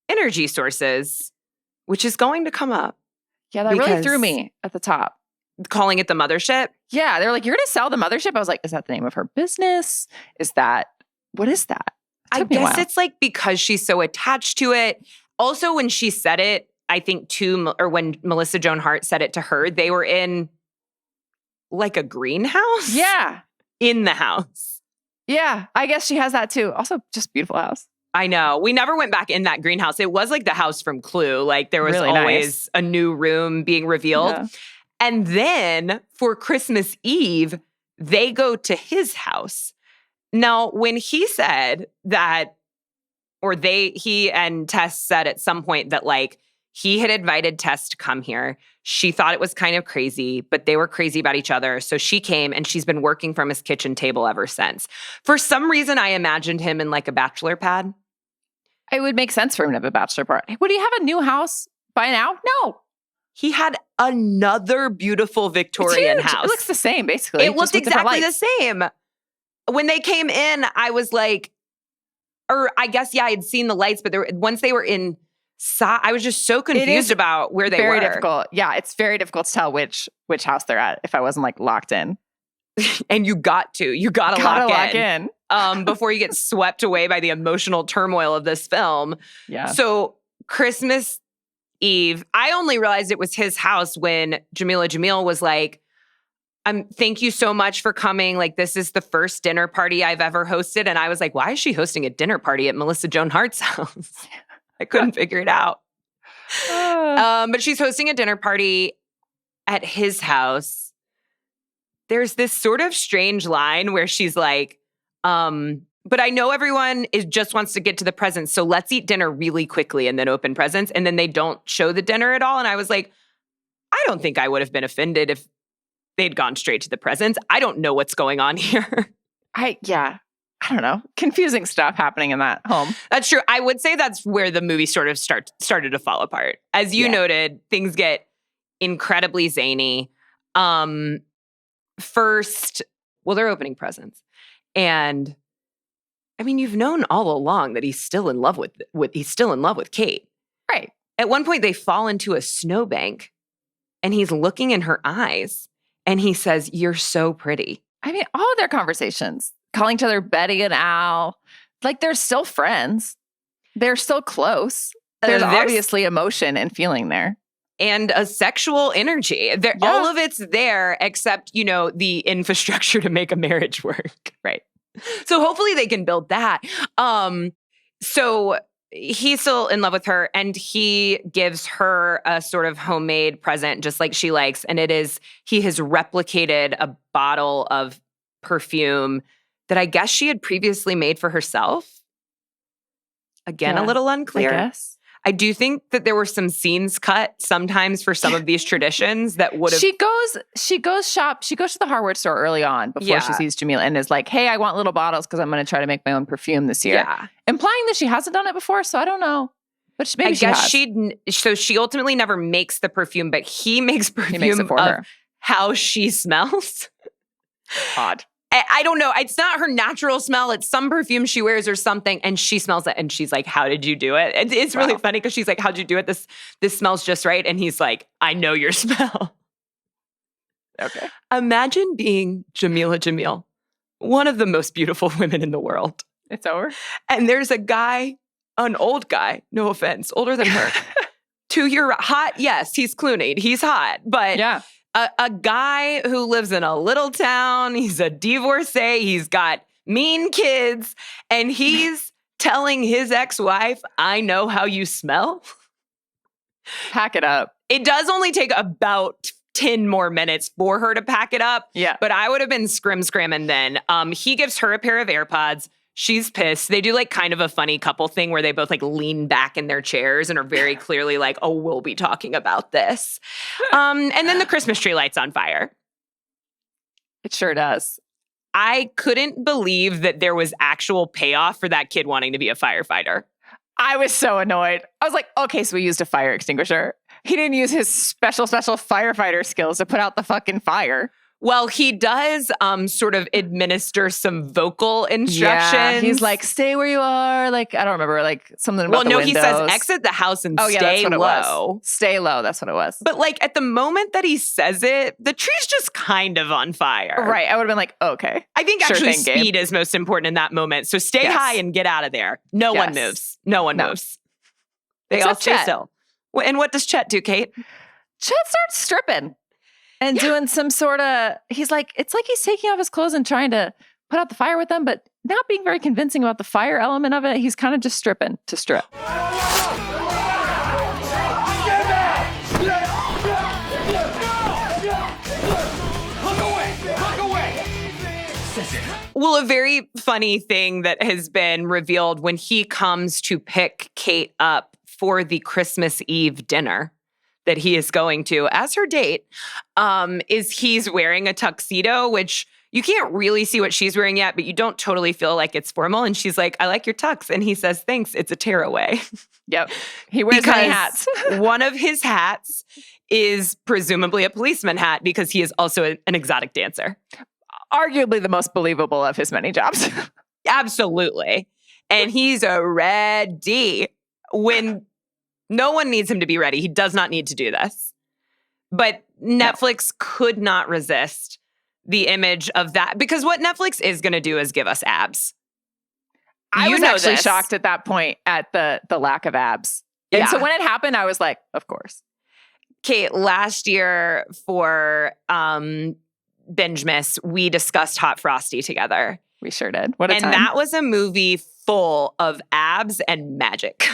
energy sources, which is going to come up. Yeah, that really threw me at the top. Calling it the mothership? Yeah, they're like, you're going to sell the mothership? I was like, is that the name of her business? What is that? I guess it's like because she's so attached to it. Also, when she said it, I think when Melissa Joan Hart said it to her, they were in like a greenhouse. Yeah. In the house. Yeah, I guess she has that too. Also, just beautiful house. I know. We never went back in that greenhouse. It was like the house from Clue. Like there was really always a new room being revealed. Yeah. And then for Christmas Eve, they go to his house. Now, when he said that, or he and Tess said at some point that like he had invited Tess to come here. She thought it was kind of crazy, but they were crazy about each other. So she came and she's been working from his kitchen table ever since. For some reason, I imagined him in like a bachelor pad. It would make sense for him to have a bachelor party. Would he have a new house by now? No. He had another beautiful Victorian It's huge. house. It looks the same, basically. It looked just with different exactly the lights. same. When they came in, I was like, or I guess, yeah, I'd seen the lights, but once they were inside, I was just so confused about where they Very were. difficult. Yeah, it's very difficult to tell which house they're at if I wasn't like locked in. And you gotta lock in. Before you get swept away by the emotional turmoil of this film. Yeah. So Christmas Eve, I only realized it was his house when Jamila Jamil was like, thank you so much for coming. Like, this is the first dinner party I've ever hosted. And I was like, why is she hosting a dinner party at Melissa Joan Hart's house? I couldn't figure it out. But she's hosting a dinner party at his house. There's this sort of strange line where she's like, but I know everyone just wants to get to the presents, so let's eat dinner really quickly and then open presents. And then they don't show the dinner at all. And I was like, I don't think I would have been offended if they'd gone straight to the presents. I don't know what's going on here. I don't know. Confusing stuff happening in that home. That's true. I would say that's where the movie sort of started to fall apart. As you noted, things get incredibly zany. First, they're opening presents. And I mean, you've known all along that he's still in love with Kate. Right. At one point, they fall into a snowbank and he's looking in her eyes and he says, "You're so pretty." I mean, all of their conversations, calling each other Betty and Al, like they're still friends. They're still close. There's obviously emotion and feeling there. And a sexual energy. All of it's there except, the infrastructure to make a marriage work. Right. So hopefully they can build that. So he's still in love with her and he gives her a sort of homemade present just like she likes. And he has replicated a bottle of perfume that I guess she had previously made for herself. Again, a little unclear. I guess. I do think that there were some scenes cut sometimes for some of these traditions that would have. She goes to the hardware store early on before she sees Jamila and is like, "Hey, I want little bottles because I'm going to try to make my own perfume this year." Yeah. Implying that she hasn't done it before, so I don't know. But maybe she has. So she ultimately never makes the perfume, but he makes perfume He makes it for her. How she smells. Odd. I don't know. It's not her natural smell. It's some perfume she wears or something. And she smells it. And she's like, "How did you do it?" It's really funny because she's like, "How'd you do it? This smells just right." And he's like, "I know your smell." Okay. Imagine being Jamila Jamil, one of the most beautiful women in the world. It's over. And there's a guy, an old guy, no offense, older than her. To your hot, yes, he's Clooney'd. He's hot. But yeah. A guy who lives in a little town, he's a divorcee, he's got mean kids, and he's telling his ex-wife, "I know how you smell." Pack it up. It does only take about 10 more minutes for her to pack it up. Yeah. But I would have been scrim-scramming then. He gives her a pair of AirPods. She's pissed. They do like kind of a funny couple thing where they both like lean back in their chairs and are very clearly like, "Oh, we'll be talking about this." And then the Christmas tree lights on fire. It sure does. I couldn't believe that there was actual payoff for that kid wanting to be a firefighter. I was so annoyed. I was like, okay, so we used a fire extinguisher. He didn't use his special firefighter skills to put out the fucking fire. Well, he does sort of administer some vocal instructions. Yeah, he's like, "Stay where you are." Like, I don't remember, like something about the windows. He says, "Exit the house and stay that's what low." It was. Stay low, that's what it was. But like at the moment that he says it, the tree's just kind of on fire. Right, I would have been like, okay. I think actually speed is most important in that moment. So stay high and get out of there. No one moves. No one moves. They all stay still. And what does Chet do, Kate? Chet starts stripping. And doing some sort of, it's like he's taking off his clothes and trying to put out the fire with them, but not being very convincing about the fire element of it. He's kind of just stripping to strip. Well, a very funny thing that has been revealed when he comes to pick Kate up for the Christmas Eve dinner that he is going to as her date, is he's wearing a tuxedo, which, you can't really see what she's wearing yet, but you don't totally feel like it's formal. And she's like, I like your tux. And he says, thanks, it's a tearaway. Yep. He wears many hats. One of his hats is presumably a policeman hat because he is also an exotic dancer. Arguably the most believable of his many jobs. Absolutely. And he's ready when no one needs him to be ready. He does not need to do this. But Netflix could not resist the image of that, because what Netflix is going to do is give us abs. I was actually shocked at that point at the lack of abs. And so when it happened, I was like, of course. Kate, last year for Bingemas, we discussed Hot Frosty together. We sure did. What a time. And that was a movie full of abs and magic.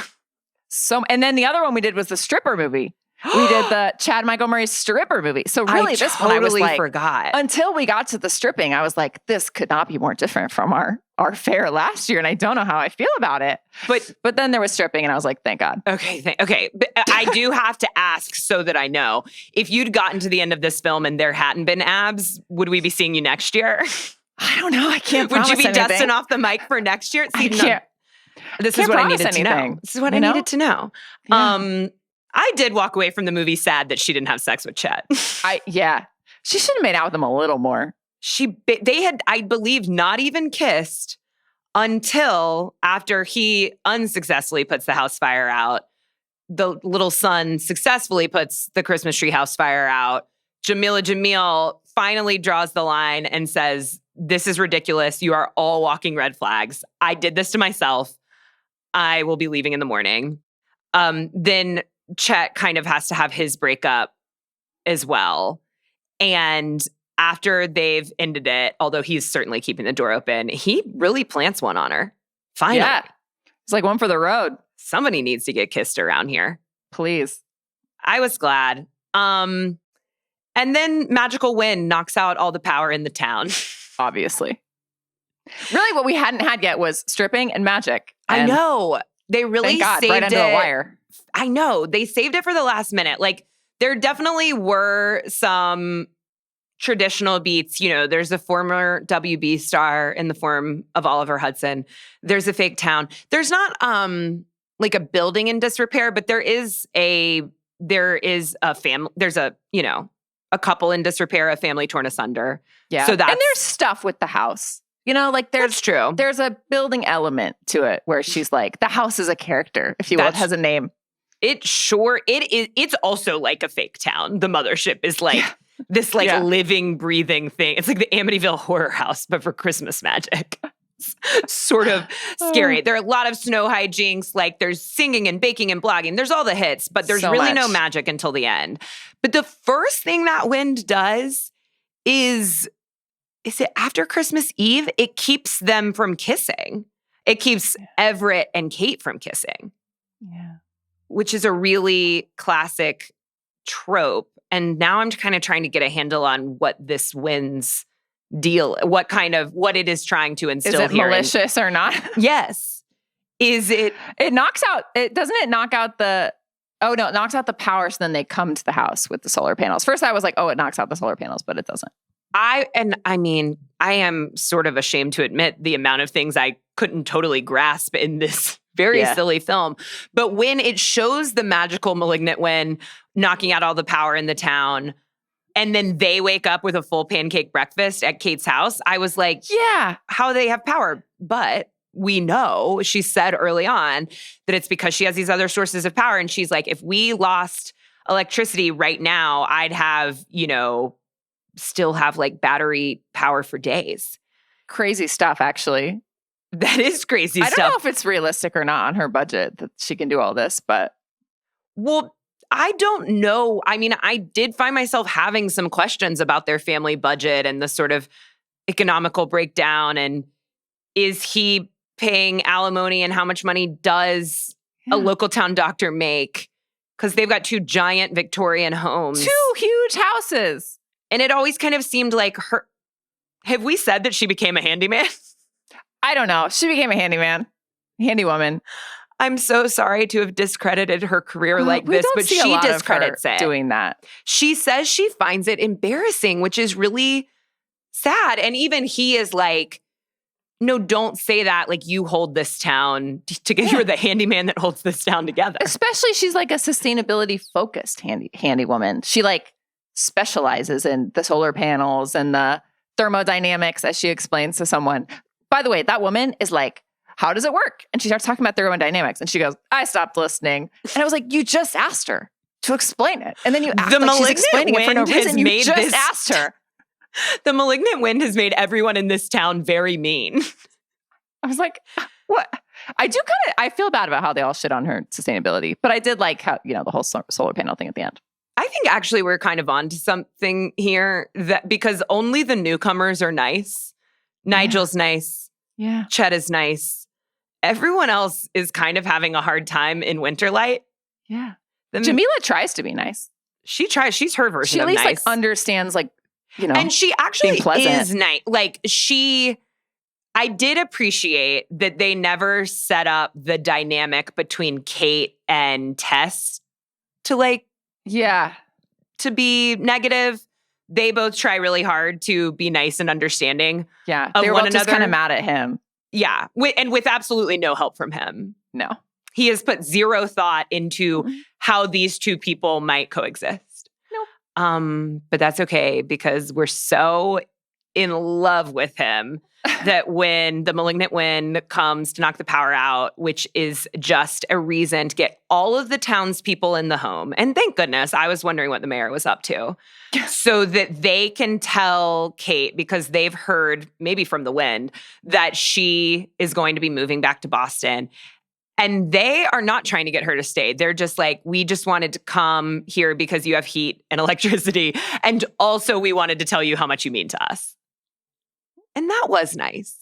And then the other one we did was the stripper movie. We did the Chad Michael Murray's stripper movie. So really, this one I was like, forgot. Until we got to the stripping, I was like, this could not be more different from our fare last year, and I don't know how I feel about it. But then there was stripping, and I was like, thank God. Okay. But I do have to ask so that I know. If you'd gotten to the end of this film and there hadn't been abs, would we be seeing you next year? I don't know. I can't Would promise you be anything. dusting off the mic for next year? I can't. This is what I needed to know. This is what I needed to know. Yeah. I did walk away from the movie sad that she didn't have sex with Chet. She should have made out with him a little more. They had, I believe, not even kissed until after he unsuccessfully puts the house fire out. The little son successfully puts the Christmas tree house fire out. Jamila Jamil finally draws the line and says, this is ridiculous. You are all walking red flags. I did this to myself. I will be leaving in the morning. Then Chet kind of has to have his breakup as well. And after they've ended it, although he's certainly keeping the door open, he really plants one on her. Finally. Yeah. It's like one for the road. Somebody needs to get kissed around here. Please. I was glad. And then Magical Wind knocks out all the power in the town. Obviously. Really, what we hadn't had yet was stripping and magic. I know. They really saved right under the wire. I know. They saved it for the last minute. Like, there definitely were some traditional beats. You know, there's a former WB star in the form of Oliver Hudson. There's a fake town. There's not like a building in disrepair, but there is a family. There's a couple in disrepair, a family torn asunder. Yeah. So and there's stuff with the house. You know, like that's true. There's a building element to it where she's like, the house is a character, if you will. It has a name. It is. It's also like a fake town. The mothership is like this living, breathing thing. It's like the Amityville Horror House, but for Christmas magic. It's sort of scary. There are a lot of snow hijinks. Like there's singing and baking and blogging. There's all the hits, but there's really no magic until the end. But the first thing that wind does is it after Christmas Eve? It keeps them from kissing. It keeps Everett and Kate from kissing. Yeah. Which is a really classic trope. And now I'm kind of trying to get a handle on what this wind's deal, what it is trying to instill here. Is it malicious or not? Yes. Is it? It knocks out, doesn't it knock out it knocks out the power, so then they come to the house with the solar panels. First I was like, it knocks out the solar panels, but it doesn't. I am sort of ashamed to admit the amount of things I couldn't totally grasp in this very silly film. But when it shows the magical malignant wind knocking out all the power in the town, and then they wake up with a full pancake breakfast at Kate's house, I was like, yeah, how do they have power? But we know, she said early on, that it's because she has these other sources of power. And she's like, if we lost electricity right now, I'd have, still have like battery power for days. Crazy stuff, actually. That is crazy stuff. I don't know if it's realistic or not on her budget that she can do all this, but. Well, I don't know. I mean, I did find myself having some questions about their family budget and the sort of economical breakdown. And is he paying alimony, and how much money does a local town doctor make? Because they've got 2 giant Victorian homes. 2 huge houses. And it always kind of seemed like her. Have we said that she became a handyman? I don't know. She became a handy woman. I'm so sorry to have discredited her career like this, but she discredits it. Doing that. She says she finds it embarrassing, which is really sad. And even he is like, no, don't say that. Like, you hold this town together. You're the handyman that holds this town together. Especially she's like a sustainability focused handy woman. She like specializes in the solar panels and the thermodynamics, as she explains to someone. By the way, that woman is like, how does it work? And she starts talking about thermodynamics and she goes, I stopped listening. And I was like, you just asked her to explain it. And then you act like she's explaining it for no reason. You just asked her. The malignant wind has made everyone in this town very mean. I was like, what? I feel bad about how they all shit on her sustainability, but I did like how, the whole solar panel thing at the end. I think actually we're kind of onto something here, that because only the newcomers are nice. Nigel's nice. Yeah. Chet is nice. Everyone else is kind of having a hard time in Winterlight. Yeah. Jamila tries to be nice. She tries. She's her version of nice. She at least understands and she actually is nice. I did appreciate that they never set up the dynamic between Kate and Tess to to be negative. They both try really hard to be nice and understanding. Yeah. They were both just kind of mad at him. Yeah. And with absolutely no help from him. No. He has put zero thought into how these two people might coexist. But that's okay because we're so in love with him that when the malignant wind comes to knock the power out, which is just a reason to get all of the townspeople in the home. And thank goodness, I was wondering what the mayor was up to. So that they can tell Kate, because they've heard, maybe from the wind, that she is going to be moving back to Boston. And they are not trying to get her to stay. They're just like, we just wanted to come here because you have heat and electricity. And also we wanted to tell you how much you mean to us. And that was nice.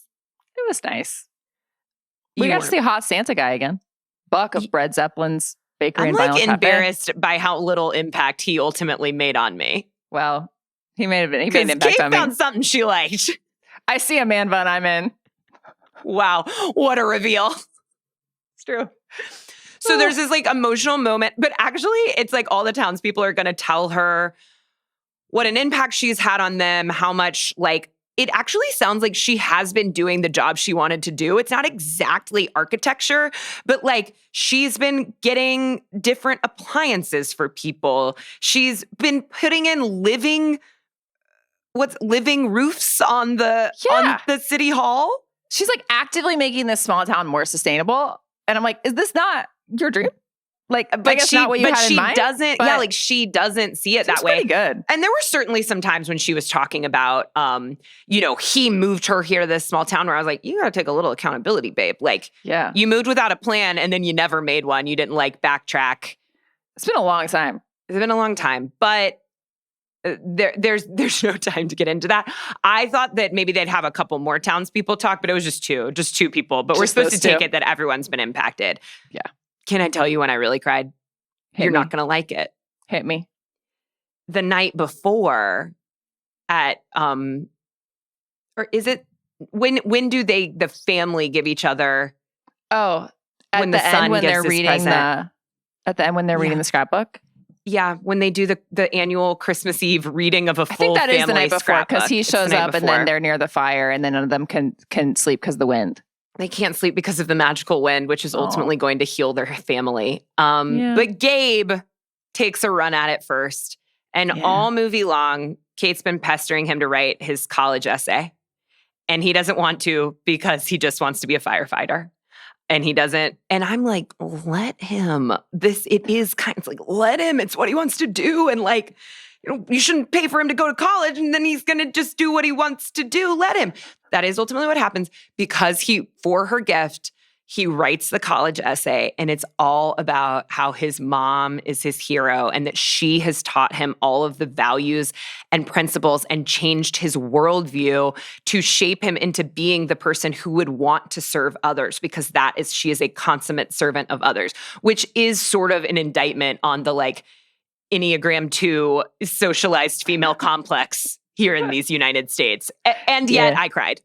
It was nice. We got to see Hot Santa guy again. Buck of Bread Zeppelin's Bakery and Vinyl Cafe. I'm embarrassed by how little impact he ultimately made on me. Well, he made an impact on me. Kate found something she liked. I see a man bun, I'm in. Wow, what a reveal. It's true. So there's this emotional moment, but actually it's all the townspeople are going to tell her what an impact she's had on them, how much it actually sounds like she has been doing the job she wanted to do. It's not exactly architecture, but she's been getting different appliances for people. She's been putting in living roofs on the city hall. She's actively making this small town more sustainable. And I'm like, is this not your dream? Not what you had in mind. She doesn't see it that way. Pretty good. And there were certainly some times when she was talking about, he moved her here to this small town where I was like, you got to take a little accountability, babe. You moved without a plan and then you never made one. You didn't backtrack. It's been a long time. It's been a long time, but there's no time to get into that. I thought that maybe they'd have a couple more townspeople talk, but it was just two people. But we're supposed to take it that everyone's been impacted. Yeah. Can I tell you when I really cried? You're not going to like it. Hit me. The night before at, or is it, when do the family give each other? Oh, at when the son end when gets they're his reading present. At the end when they're reading the scrapbook? Yeah, when they do the annual Christmas Eve reading of a full family scrapbook. I think that is the night before because he shows up and then they're near the fire and then none of them can sleep because of the wind. They can't sleep because of the magical wind, which is ultimately going to heal their family. But Gabe takes a run at it first. And all movie long, Kate's been pestering him to write his college essay. And he doesn't want to because he just wants to be a firefighter. And he doesn't. And I'm like, let him. Let him. It's what he wants to do. And you shouldn't pay for him to go to college and then he's going to just do what he wants to do. Let him. That is ultimately what happens because for her gift, he writes the college essay and it's all about how his mom is his hero and that she has taught him all of the values and principles and changed his worldview to shape him into being the person who would want to serve others because she is a consummate servant of others, which is sort of an indictment on the Enneagram 2 socialized female complex here in these United States. And yet I cried.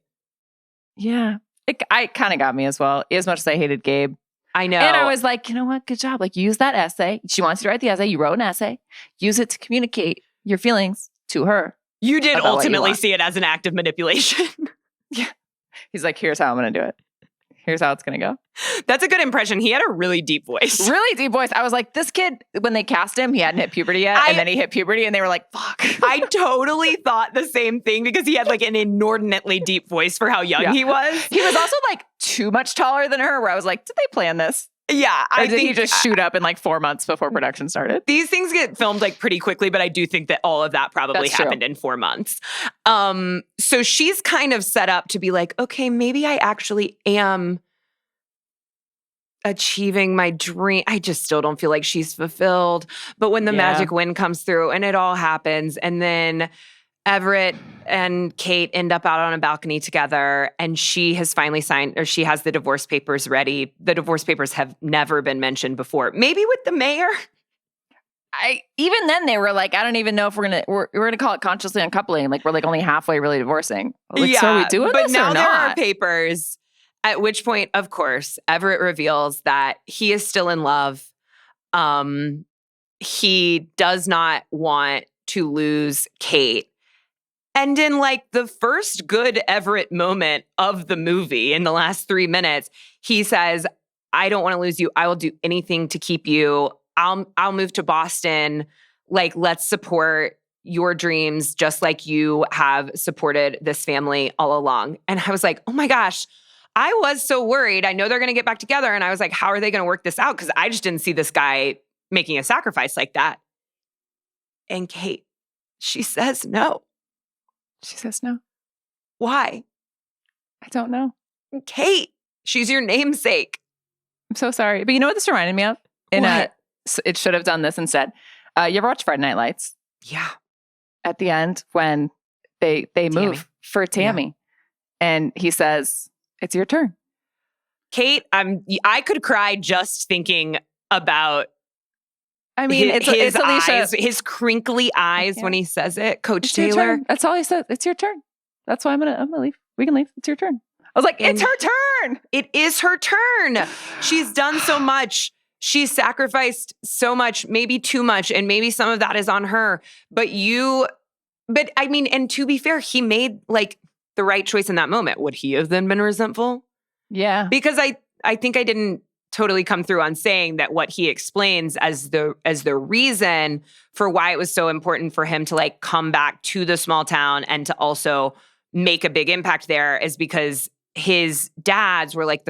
Yeah. It kind of got me as well, as much as I hated Gabe. I know. And I was like, you know what? Good job. Use that essay. She wants you to write the essay. You wrote an essay. Use it to communicate your feelings to her. You did about what you ultimately want. see it as an act of manipulation. He's like, here's how I'm going to do it. Here's how it's going to go. That's a good impression. He had a really deep voice. Really deep voice. I was like, this kid, when they cast him, he hadn't hit puberty yet. And then he hit puberty and they were like, fuck. I totally thought the same thing because he had like an inordinately deep voice for how young he was. He was also like too much taller than her, where I was like, did they plan this? Yeah, Or did he just shoot up in like 4 months before production started? These things get filmed like pretty quickly, but I do think that all of that probably That's true. happened in 4 months. So she's kind of set up to be like, okay, maybe I actually am achieving my dream. I just still don't feel like she's fulfilled. But when the magic wind comes through and it all happens, and then Everett and Kate end up out on a balcony together, and she has finally signed, or she has the divorce papers ready. The divorce papers have never been mentioned before. Maybe with the mayor. Even then they were like, I don't even know if we're gonna call it consciously uncoupling. Like we're like only halfway really divorcing. Like, so are we doing but this now or there not? are papers. At which point, of course, Everett reveals that he is still in love. He does not want to lose Kate. And in like the first good Everett moment of the movie, in the last 3 minutes, he says, I don't want to lose you. I will do anything to keep you. I'll move to Boston. Like, let's support your dreams just like you have supported this family all along. And I was like, oh my gosh, I was so worried. I know they're going to get back together. And I was like, how are they going to work this out? Because I just didn't see this guy making a sacrifice like that. And Kate, she says no. She says no. Why? I don't know. Kate, she's your namesake. I'm so sorry. But you know what this reminded me of? It should have done this instead. You ever watch Friday Night Lights? Yeah. At the end, when they move for Tammy, and he says, it's your turn. Kate, I could cry just thinking about I mean, it's Alicia. eyes, his crinkly eyes when he says it. Coach It's your Taylor. turn. That's all he said. It's your turn. That's why I'm gonna leave. We can leave. It's your turn. I was like, it's her turn. It is her turn. She's done so much. She's sacrificed so much, maybe too much, and maybe some of that is on her. But I mean, and to be fair, he made like the right choice in that moment. Would he have then been resentful? Yeah. Because I think I didn't totally come through on saying that what he explains as the reason for why it was so important for him to like come back to the small town and to also make a big impact there is because his dads were like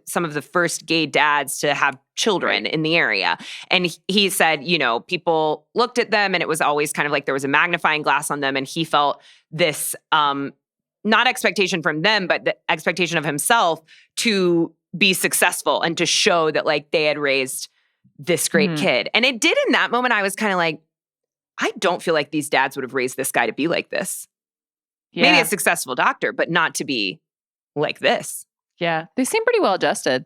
some of the first gay dads to have children in the area. And he said, you know, people looked at them and it was always kind of like there was a magnifying glass on them. And he felt this, not expectation from them, but the expectation of himself to be successful and to show that like they had raised this great kid. And it did in that moment. I was kind of like, I don't feel like these dads would have raised this guy to be like this. Yeah. Maybe a successful doctor, but not to be like this. Yeah. They seem pretty well adjusted.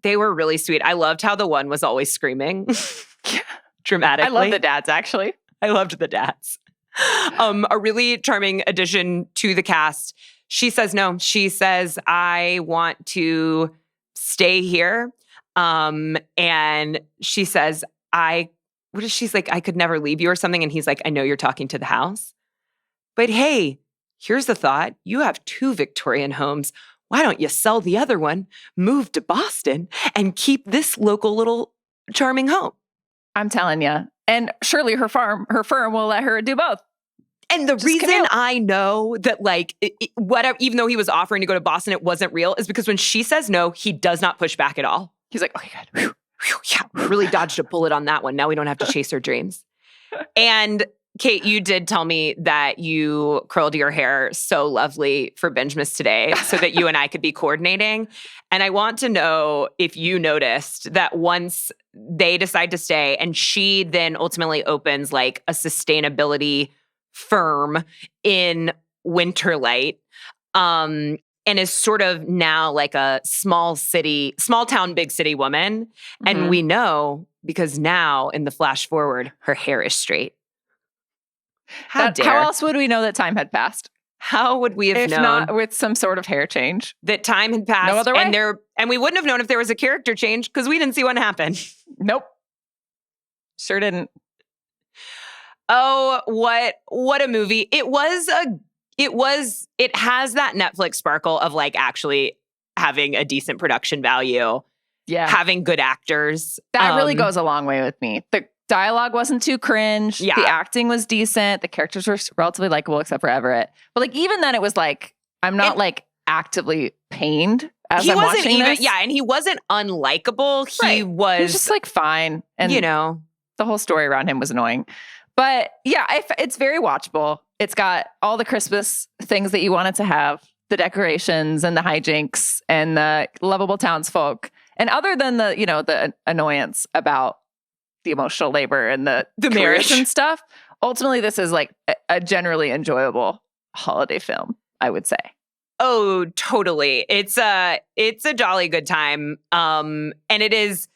They were really sweet. I loved how the one was always screaming dramatically. I love the dads, actually. I loved the dads. A really charming addition to the cast. She says no. She says, I want to stay here. And she says, she's like, I could never leave you or something. And he's like, I know you're talking to the house. But hey, here's the thought. You have 2 Victorian homes. Why don't you sell the other one, move to Boston, and keep this local little charming home? I'm telling you. And surely her firm will let her do both. And the Just reason commute. I know that, like, whatever, even though he was offering to go to Boston, it wasn't real, is because when she says no, he does not push back at all. He's like, okay, good. Whew. Yeah, really dodged a bullet on that one. Now we don't have to chase our dreams. And Kate, you did tell me that you curled your hair so lovely for Bingemas today so that you and I could be coordinating. And I want to know if you noticed that once they decide to stay and she then ultimately opens like a sustainability firm in Winterlight, and is sort of now like a small town, big city woman. Mm-hmm. And we know because now in the flash forward, her hair is straight. How else would we know that time had passed? How would we have if known? Not with some sort of hair change. That time had passed. No other way. And we wouldn't have known if there was a character change because we didn't see one happen. Nope. Sure didn't. Oh, what a movie. It has that Netflix sparkle of like actually having a decent production value, having good actors. That really goes a long way with me. The dialogue wasn't too cringe. Yeah. The acting was decent. The characters were relatively likable except for Everett. But like even then it was like, I'm not like actively pained as I'm watching this. Yeah, and he wasn't unlikable. He was just like fine. And the whole story around him was annoying. But yeah, it's very watchable. It's got all the Christmas things that you wanted to have, the decorations and the hijinks and the lovable townsfolk. And other than the annoyance about the emotional labor and the marriage and stuff, ultimately this is like a generally enjoyable holiday film, I would say. Oh, totally. It's a jolly good time. And it's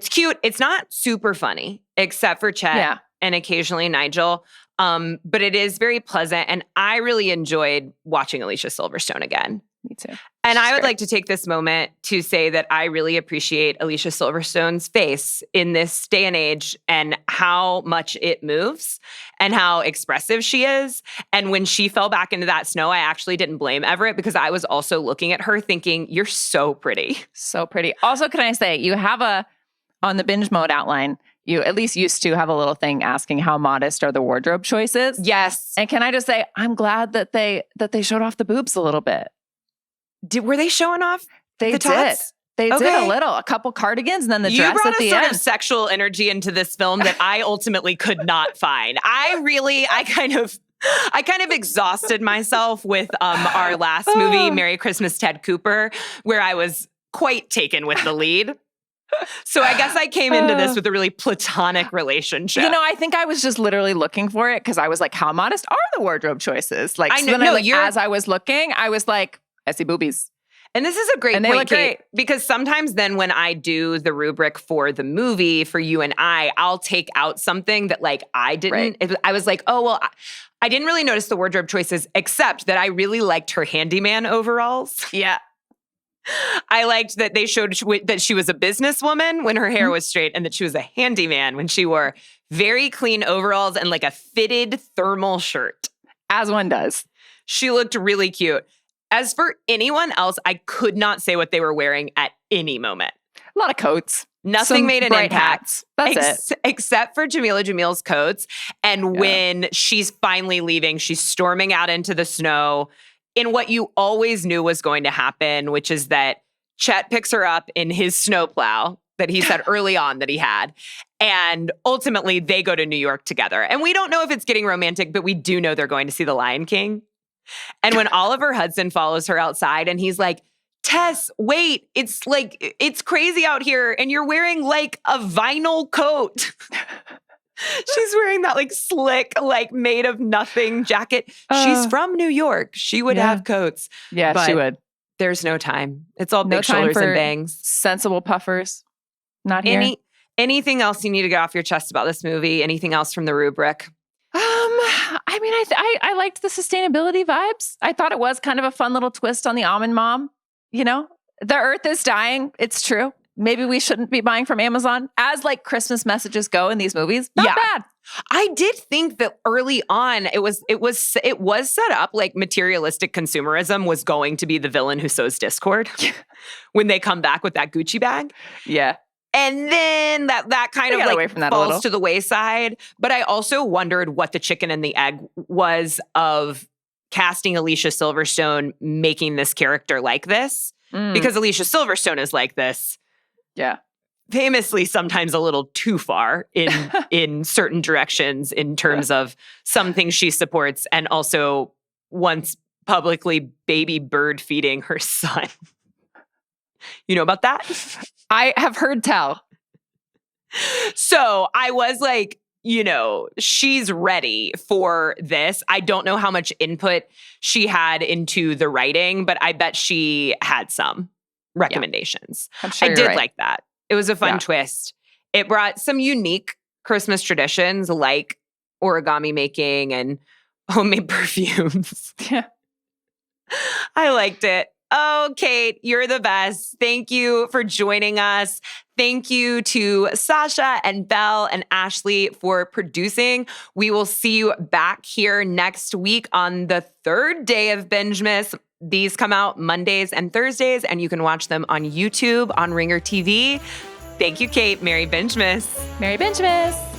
cute. It's not super funny, except for Chet and occasionally Nigel. But it is very pleasant. And I really enjoyed watching Alicia Silverstone again. Me too. And I would like to take this moment to say that I really appreciate Alicia Silverstone's face in this day and age and how much it moves and how expressive she is. And when she fell back into that snow, I actually didn't blame Everett because I was also looking at her thinking, you're so pretty. So pretty. Also, can I say, you have on the binge mode outline, you at least used to have a little thing asking how modest are the wardrobe choices. Yes. And can I just say, I'm glad that they showed off the boobs a little bit. Were they showing off the tots? Tots? They did a little, a couple cardigans and then the dress at the end. You brought a sort of sexual energy into this film that I ultimately could not find. I kind of exhausted myself with our last movie, Merry Christmas, Ted Cooper, where I was quite taken with the lead. So I guess I came into this with a really platonic relationship. I think I was just literally looking for it because I was like, how modest are the wardrobe choices? Like, as I was looking, I was like, I see boobies. And this is a great point, Kate, because sometimes then when I do the rubric for the movie for you and I'll take out something that like I didn't. Right. I was like, oh, well, I didn't really notice the wardrobe choices, except that I really liked her handyman overalls. Yeah. I liked that they showed that she was a businesswoman when her hair was straight and that she was a handyman when she wore very clean overalls and like a fitted thermal shirt. As one does. She looked really cute. As for anyone else, I could not say what they were wearing at any moment. A lot of coats. Nothing made an impact. Hats. That's it. Except for Jamila Jamil's coats. And when she's finally leaving, she's storming out into the snow in what you always knew was going to happen, which is that Chet picks her up in his snowplow that he said early on that he had. And ultimately, they go to New York together. And we don't know if it's getting romantic, but we do know they're going to see The Lion King. And when Oliver Hudson follows her outside and he's like, Tess, wait, it's crazy out here and you're wearing like a vinyl coat. She's wearing that like slick, like made of nothing jacket. She's from New York. She would have coats. Yeah, but she would. There's no time. It's all big shoulders and bangs. Sensible puffers. Not here. Anything else you need to get off your chest about this movie? Anything else from the rubric? I mean, I liked the sustainability vibes. I thought it was kind of a fun little twist on the almond mom. The earth is dying. It's true. Maybe we shouldn't be buying from Amazon. As like Christmas messages go in these movies, not bad. I did think that early on it was set up like materialistic consumerism was going to be the villain who sows discord when they come back with that Gucci bag. Yeah. And then that kind of like falls to the wayside. But I also wondered what the chicken and the egg was of casting Alicia Silverstone making this character like this. Because Alicia Silverstone is like this. Yeah. Famously sometimes a little too far in certain directions in terms of some things she supports and also once publicly baby bird feeding her son. You know about that? I have heard tell. So I was like, she's ready for this. I don't know how much input she had into the writing, but I bet she had some recommendations. I'm sure I did like that. It was a fun twist. It brought some unique Christmas traditions like origami making and homemade perfumes. Yeah. I liked it. Oh, Kate, you're the best. Thank you for joining us. Thank you to Sasha and Belle and Ashleigh for producing. We will see you back here next week on the third day of Bingemas. These come out Mondays and Thursdays, and you can watch them on YouTube, on Ringer TV. Thank you, Kate. Merry Bingemas. Merry Bingemas.